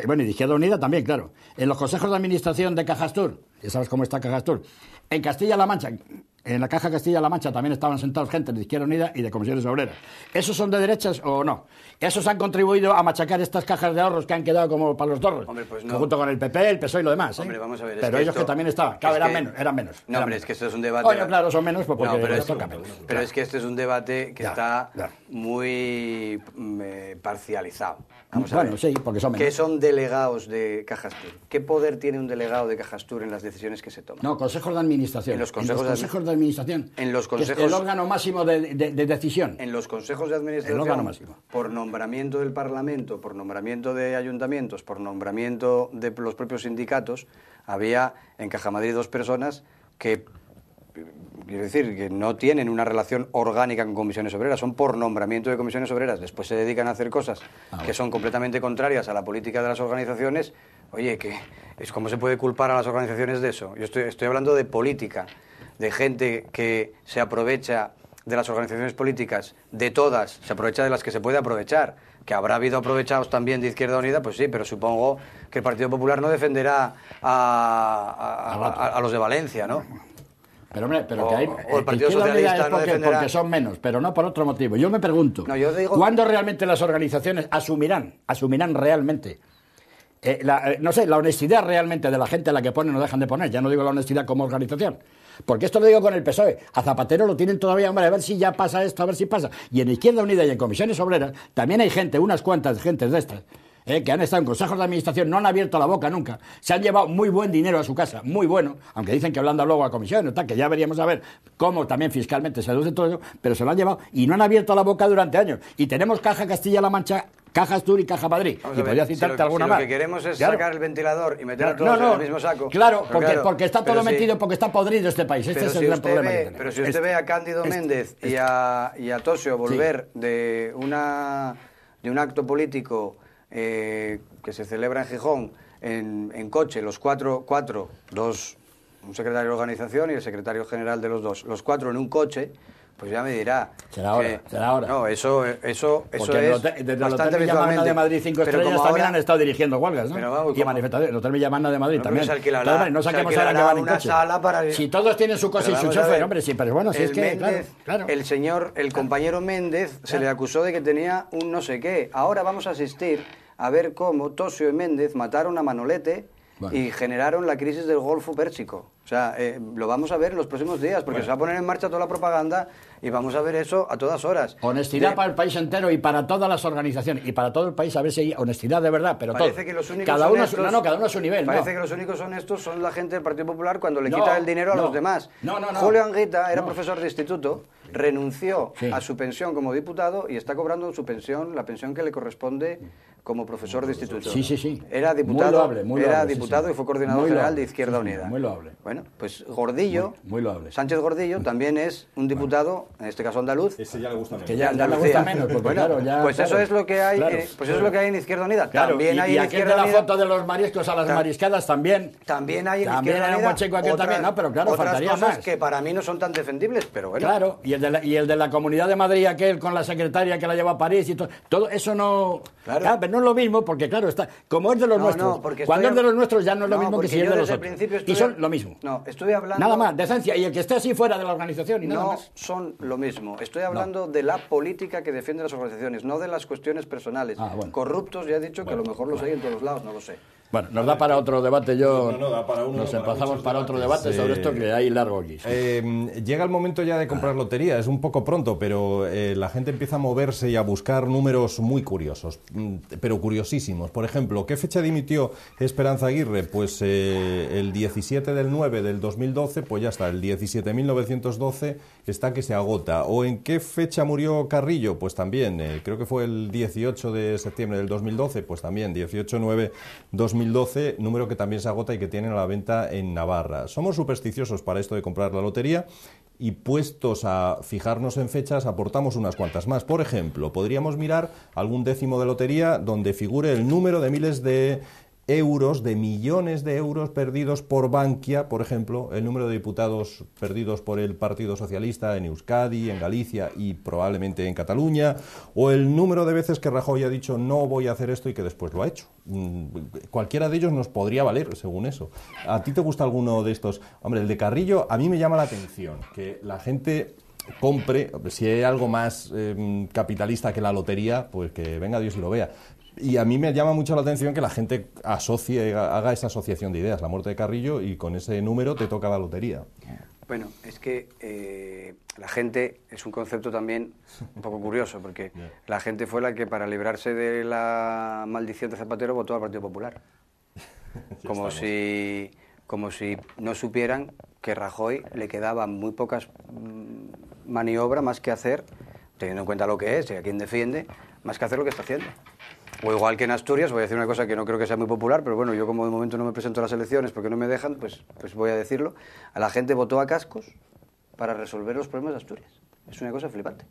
S3: bueno, y de Izquierda Unida también, claro. En los consejos de administración de Cajastur, ya sabes cómo está Cajastur. En Castilla-La Mancha, en la Caja Castilla-La Mancha también estaban sentados gente de Izquierda Unida y de Comisiones Obreras. ¿Esos son de derechas o no? ¿Esos han contribuido a machacar estas cajas de ahorros que han quedado como para los dorros?
S4: Hombre, pues no.
S3: Junto con el PP, el PSOE y lo demás.
S4: Hombre, vamos a ver.
S3: Pero ellos que también estaban. Claro, eran menos.
S4: No, hombre, es que esto es un debate.
S3: Oye, claro, son menos porque
S4: toca menos. Pero es que este es un debate que está muy parcializado. Vamos a ver.
S3: Sí, porque son menos.
S4: ¿Qué son delegados de Cajastur? ¿Qué poder tiene un delegado de Cajastur en las decisiones que se toman?
S3: No, consejos de administración.
S4: En los consejos
S3: de administración.
S4: En los consejos.
S3: Que es el órgano máximo de decisión.
S4: En los consejos de administración.
S3: El órgano máximo.
S4: Por nombramiento del Parlamento, por nombramiento de ayuntamientos, por nombramiento de los propios sindicatos, había en Caja Madrid 2 personas que, quiero decir, que no tienen una relación orgánica con comisiones obreras, son por nombramiento de comisiones obreras, después se dedican a hacer cosas que son completamente contrarias a la política de las organizaciones. Oye, ¿cómo se puede culpar a las organizaciones de eso? Yo estoy hablando de política, de gente que se aprovecha de las organizaciones políticas, de todas, se aprovecha de las que se puede aprovechar. Que habrá habido aprovechados también de Izquierda Unida, pues sí, pero supongo que el Partido Popular no defenderá a los de Valencia, ¿no?
S3: Pero hombre, que hay...
S4: O el Partido Socialista no defenderá...
S3: Porque son menos, pero no por otro motivo. Yo me pregunto, ¿cuándo realmente las organizaciones asumirán realmente no sé, la honestidad realmente de la gente a la que ponen o dejan de poner? Ya no digo la honestidad como organización. Porque esto lo digo con el PSOE. A Zapatero lo tienen todavía, hombre, a ver si ya pasa esto, a ver si pasa. Y en Izquierda Unida y en Comisiones Obreras también hay gente, unas cuantas gentes de estas, que han estado en consejos de administración, no han abierto la boca nunca. Se han llevado muy buen dinero a su casa, muy bueno, aunque dicen que hablando luego a comisiones, que ya veríamos a ver cómo también fiscalmente se reduce todo eso, pero se lo han llevado y no han abierto la boca durante años. Y tenemos Caja Castilla-La Mancha, Caja Astur y Caja Madrid.
S4: Y podría citarte alguna más. Lo que queremos es sacar el ventilador y meter a todos en el mismo saco.
S3: Claro, porque está todo metido, porque está podrido este país. Este es el gran problema que tenemos.
S4: Pero si usted ve a Cándido Méndez y a Tosio volver de un acto político que se celebra en Gijón en coche, los cuatro, 2
S2: un secretario de organización y el secretario general de los dos, los 4 en un coche, pues ya me dirá.
S3: Será ahora.
S2: No, eso es
S3: desde el
S2: bastante
S3: Hotel Villamagna de Madrid 5 estrellas también han estado dirigiendo huelgas, ¿no?
S2: Pero vamos,
S3: y manifestaciones. El Hotel Villamagna de Madrid también.
S2: No
S3: saquemos ahora que van en
S2: una
S3: coche.
S2: sala para...
S3: Si todos tienen su coche y su chofer, hombre, sí, pero bueno, si es que,
S2: Méndez,
S3: claro.
S2: El compañero Méndez se le acusó de que tenía un no sé qué. Ahora vamos a asistir a ver cómo Tosio y Méndez mataron a Manolete y generaron la crisis del Golfo Pérsico. O sea, lo vamos a ver en los próximos días, porque se va a poner en marcha toda la propaganda y vamos a ver eso a todas horas.
S3: Honestidad para el país entero y para todas las organizaciones y para todo el país, a ver si hay honestidad de verdad, pero
S2: parece
S3: todo.
S2: Que los únicos
S3: cada uno a su nivel.
S2: Parece que los únicos honestos son la gente del Partido Popular cuando le quita el dinero a los demás.
S3: No.
S2: Julio Anguita era profesor de instituto, renunció a su pensión como diputado y está cobrando su pensión, la pensión que le corresponde como profesor de instituto.
S3: Sí.
S2: Era diputado,
S3: muy loable,
S2: y fue coordinador general de Izquierda Unida.
S3: Muy loable.
S2: Bueno, pues Gordillo,
S3: muy loable.
S2: Sánchez Gordillo también es un diputado, en este caso andaluz.
S1: Ese ya le gusta menos.
S3: Que ya le gusta menos, porque claro, ya...
S2: Pues eso es lo que hay, pues eso es lo que hay en Izquierda Unida.
S3: Claro,
S2: también hay
S3: y
S2: en
S3: aquel
S2: Izquierda
S3: de la
S2: Unida,
S3: foto de los mariscos a las mariscadas también.
S2: También hay en
S3: Izquierda Unida. También era un buen chico aquel también, no, pero claro,
S2: otras
S3: faltaría
S2: cosas
S3: más.
S2: Que para mí no son tan defendibles, pero bueno.
S3: Claro, y el de la Comunidad de Madrid aquel con la secretaria que la lleva a París y todo eso no... Claro, pero no es lo mismo, porque claro, está como es de los nuestros. Cuando es de los nuestros ya no es lo mismo que si es de los otros. Y son lo mismo.
S2: No, estoy hablando...
S3: Nada más, decencia, y el que esté así fuera de la organización y nada más.
S2: No son lo mismo. Estoy hablando de la política que defiende las organizaciones, no de las cuestiones personales. Corruptos, ya he dicho que a lo mejor los hay en todos los lados, no lo sé.
S3: Bueno, nos da para otro debate,
S1: da para uno,
S3: nos empezamos para otro debate sobre esto que hay largo aquí.
S1: Llega el momento ya de comprar lotería, es un poco pronto, pero la gente empieza a moverse y a buscar números muy curiosos, pero curiosísimos. Por ejemplo, ¿qué fecha dimitió Esperanza Aguirre? Pues el 17 del 9 del 2012, pues ya está, el 17.912 está que se agota. ¿O en qué fecha murió Carrillo? Pues también, creo que fue el 18 de septiembre del 2012, pues también, 18/9/2012, número que también se agota y que tienen a la venta en Navarra. Somos supersticiosos para esto de comprar la lotería y puestos a fijarnos en fechas aportamos unas cuantas más. Por ejemplo, podríamos mirar algún décimo de lotería donde figure el número de miles de euros, de millones de euros perdidos por Bankia, por ejemplo, el número de diputados perdidos por el Partido Socialista en Euskadi, en Galicia y probablemente en Cataluña, o el número de veces que Rajoy ha dicho no voy a hacer esto y que después lo ha hecho. Cualquiera de ellos nos podría valer, según eso. ¿A ti te gusta alguno de estos? Hombre, el de Carrillo a mí me llama la atención, que la gente compre, si hay algo más capitalista que la lotería, pues que venga Dios y lo vea. Y a mí me llama mucho la atención que la gente haga esa asociación de ideas, la muerte de Carrillo, y con ese número te toca la lotería.
S2: Bueno, es que la gente es un concepto también un poco curioso, porque la gente fue la que para librarse de la maldición de Zapatero votó al Partido Popular. Como si no supieran que Rajoy le quedaban muy pocas maniobras más que hacer, teniendo en cuenta lo que es y a quién defiende, más que hacer lo que está haciendo. O igual que en Asturias, voy a decir una cosa que no creo que sea muy popular, pero bueno, yo como de momento no me presento a las elecciones porque no me dejan, pues voy a decirlo. A la gente votó a Cascos para resolver los problemas de Asturias. Es una cosa flipante.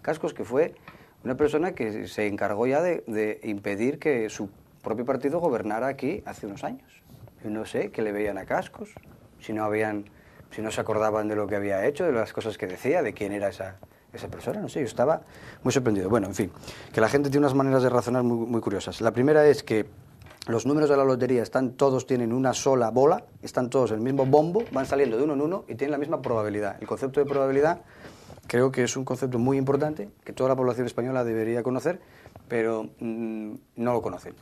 S2: Cascos, que fue una persona que se encargó ya de impedir que su propio partido gobernara aquí hace unos años. Yo no sé qué le veían a Cascos, si no se acordaban de lo que había hecho, de las cosas que decía, de quién era esa persona, no sé, yo estaba muy sorprendido. Bueno, en fin, que la gente tiene unas maneras de razonar muy curiosas. La primera es que los números de la lotería todos tienen una sola bola, están todos en el mismo bombo, van saliendo de uno en uno y tienen la misma probabilidad. El concepto de probabilidad creo que es un concepto muy importante, que toda la población española debería conocer, pero no lo conocen.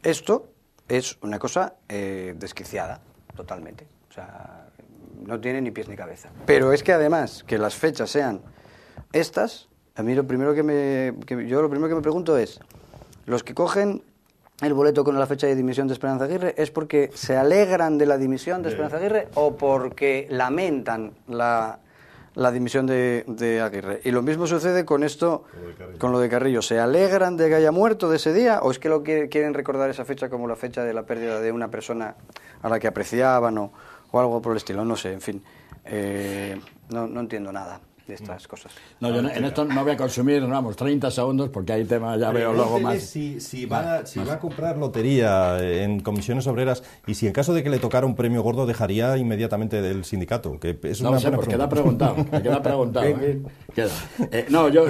S2: Esto es una cosa desquiciada, totalmente. O sea, no tiene ni pies ni cabeza. Pero es que además, que las fechas sean estas, a mí lo primero que me pregunto es, los que cogen el boleto con la fecha de dimisión de Esperanza Aguirre, ¿es porque se alegran de la dimisión de Esperanza Aguirre o porque lamentan la dimisión de Aguirre? Y lo mismo sucede con esto, con lo de Carrillo. ¿Se alegran de que haya muerto de ese día o es que quieren recordar esa fecha como la fecha de la pérdida de una persona a la que apreciaban o algo por el estilo? No sé, en fin. No entiendo nada. de estas cosas.
S3: No, yo en esto no voy a consumir, vamos, 30 segundos, porque hay temas, ya veo luego más.
S1: Si va a comprar lotería en comisiones obreras y si en caso de que le tocara un premio gordo dejaría inmediatamente del sindicato, que es
S3: No
S1: una
S3: sé,
S1: buena
S3: pues
S1: pregunta.
S3: queda preguntado. Queda. No, yo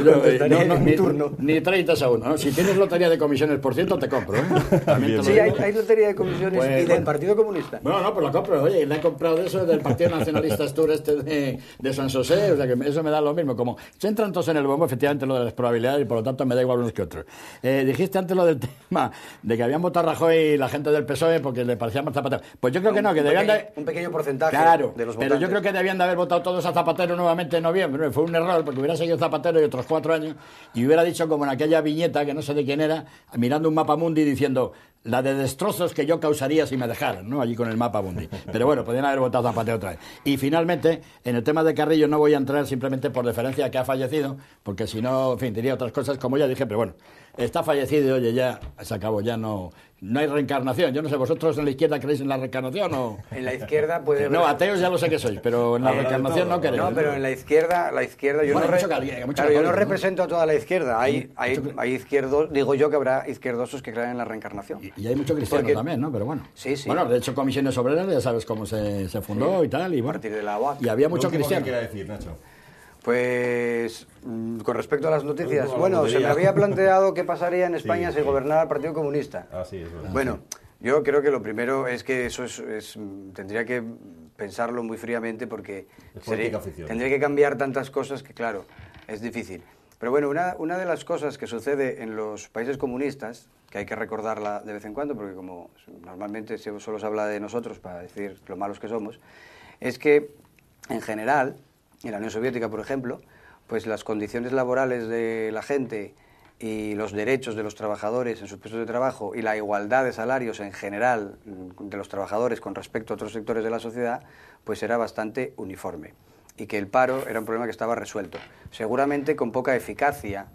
S3: ni 30 segundos. ¿No? Si tienes lotería de comisiones, por cierto, te compro. También te lo
S2: Sí,
S3: digo.
S2: hay lotería de comisiones
S3: Pues,
S2: y del Partido Comunista.
S3: Bueno, no, pues la compro. Oye, la he comprado de eso del Partido Nacionalista Astur de San José, o sea que eso me da lo mismo. Como se entran todos en el bombo, efectivamente, lo de las probabilidades y por lo tanto me da igual unos que otros. Dijiste antes lo del tema de que habían votado a Rajoy y la gente del PSOE porque le parecía más Zapatero. Pues yo creo que no, que debían de...
S2: Un pequeño porcentaje
S3: Claro,
S2: de los
S3: pero
S2: votantes.
S3: yo creo que debían de haber votado todos a Zapatero nuevamente en noviembre. Fue un error porque hubiera seguido Zapatero y otros 4 años y hubiera dicho como en aquella viñeta que no sé de quién era, mirando un mapa mundi diciendo la de destrozos que yo causaría si me dejaran, ¿no? Allí con el mapa mundi. Pero bueno, podrían haber votado a Zapatero otra vez. Y finalmente, en el tema de Carrillo no voy a entrar simplemente por deferencia a que ha fallecido, porque si no, en fin, diría otras cosas como ya dije, pero bueno, está fallecido y oye, ya se acabó, ya no hay reencarnación. Yo no sé, ¿vosotros en la izquierda creéis en la reencarnación o...?
S2: En la izquierda puede haber...
S3: No, ateos ya lo sé que sois, pero en la reencarnación no queréis.
S2: No, pero en la izquierda yo
S3: Bueno,
S2: no,
S3: hay mucho
S2: claro, yo no
S3: católico, ¿no?
S2: represento a toda la izquierda. Hay izquierdos, digo yo que habrá izquierdosos que crean en la reencarnación.
S3: Y hay mucho cristiano
S2: Porque-
S3: también, ¿no? Pero bueno.
S2: Sí, sí.
S3: Bueno, de hecho, Comisiones Obreras, ya sabes cómo se fundó y tal. Y
S2: A
S3: bueno.
S2: partir de la UAC.
S3: Y había
S1: Lo
S3: mucho
S1: último que
S3: cristiano.
S1: quiera decir, Nacho.
S2: Pues con respecto a las noticias,
S1: Último,
S2: bueno,
S1: lotería.
S2: se me había planteado qué pasaría en España
S1: Sí,
S2: si
S1: sí.
S2: gobernara el Partido Comunista.
S1: Ah, sí, es verdad.
S2: Bueno, yo creo que lo primero es que eso tendría que pensarlo muy fríamente porque
S1: Es política ficción.
S2: tendría que cambiar tantas cosas que, claro, es difícil. Pero bueno, una de las cosas que sucede en los países comunistas, que hay que recordarla de vez en cuando, porque como normalmente solo se habla de nosotros para decir lo malos que somos, es que en general, en la Unión Soviética, por ejemplo, pues las condiciones laborales de la gente y los derechos de los trabajadores en sus puestos de trabajo y la igualdad de salarios en general de los trabajadores con respecto a otros sectores de la sociedad, pues era bastante uniforme y que el paro era un problema que estaba resuelto. Seguramente con poca eficacia,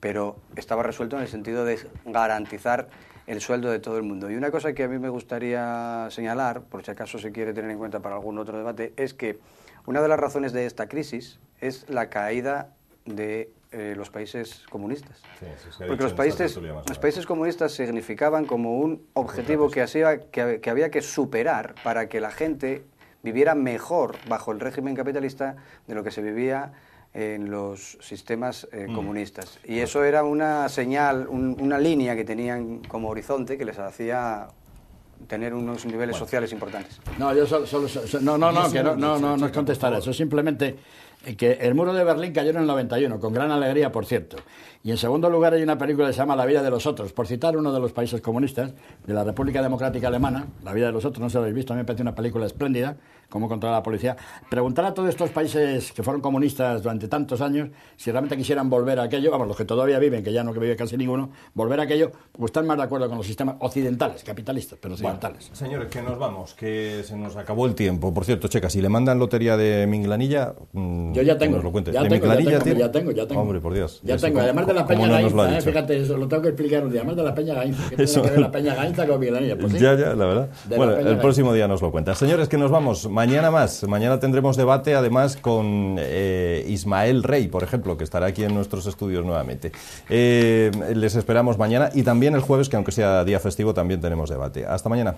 S2: pero estaba resuelto en el sentido de garantizar el sueldo de todo el mundo. Y una cosa que a mí me gustaría señalar, por si acaso se quiere tener en cuenta para algún otro debate, es que una de las razones de esta crisis es la caída de los países comunistas.
S1: Sí, eso se ha
S2: Porque
S1: dicho en esta tertulia más
S2: los
S1: ahora.
S2: países comunistas significaban como un objetivo que había que superar para que la gente viviera mejor bajo el régimen capitalista de lo que se vivía en los sistemas comunistas. Y eso era una señal, una línea que tenían como horizonte que les hacía tener unos niveles sociales importantes.
S3: No, yo no es contestar eso. Simplemente que el muro de Berlín cayó en el 91, con gran alegría, por cierto. Y en segundo lugar hay una película que se llama La vida de los otros, por citar uno de los países comunistas, de la República Democrática Alemana, La vida de los otros, no sé si lo habéis visto, a mí me parece una película espléndida, cómo controla la policía. Preguntar a todos estos países que fueron comunistas durante tantos años si realmente quisieran volver a aquello, vamos, los que todavía viven, que ya no vive casi ninguno, volver a aquello, pues están más de acuerdo con los sistemas occidentales, capitalistas, pero occidentales.
S1: Señores, que nos vamos, que se nos acabó el tiempo. Por cierto, Checa, si le mandan lotería de Minglanilla,
S3: Yo ya
S1: que
S3: tengo.
S1: nos lo cuentes.
S3: Ya
S1: ¿De
S3: tengo,
S1: Minglanilla
S3: ya
S1: tiene?
S3: tengo.
S1: Hombre, por Dios.
S3: Ya
S1: Eso,
S3: tengo, además de la
S1: ¿cómo
S3: Peña
S1: no nos lo ha
S3: Gainza,
S1: dicho?
S3: fíjate, eso lo tengo que explicar un día, además de la Peña Gainza, que
S1: Eso.
S3: tiene que ver la Peña Gainza con Minglanilla. Pues sí.
S1: Ya, la verdad.
S3: De
S1: Bueno,
S3: la Peña
S1: el
S3: Gainza.
S1: próximo día nos lo cuentas. Señores, que nos vamos. Mañana más. Mañana tendremos debate, además, con Ismael Rey, por ejemplo, que estará aquí en nuestros estudios nuevamente. Les esperamos mañana y también el jueves, que aunque sea día festivo, también tenemos debate. Hasta mañana.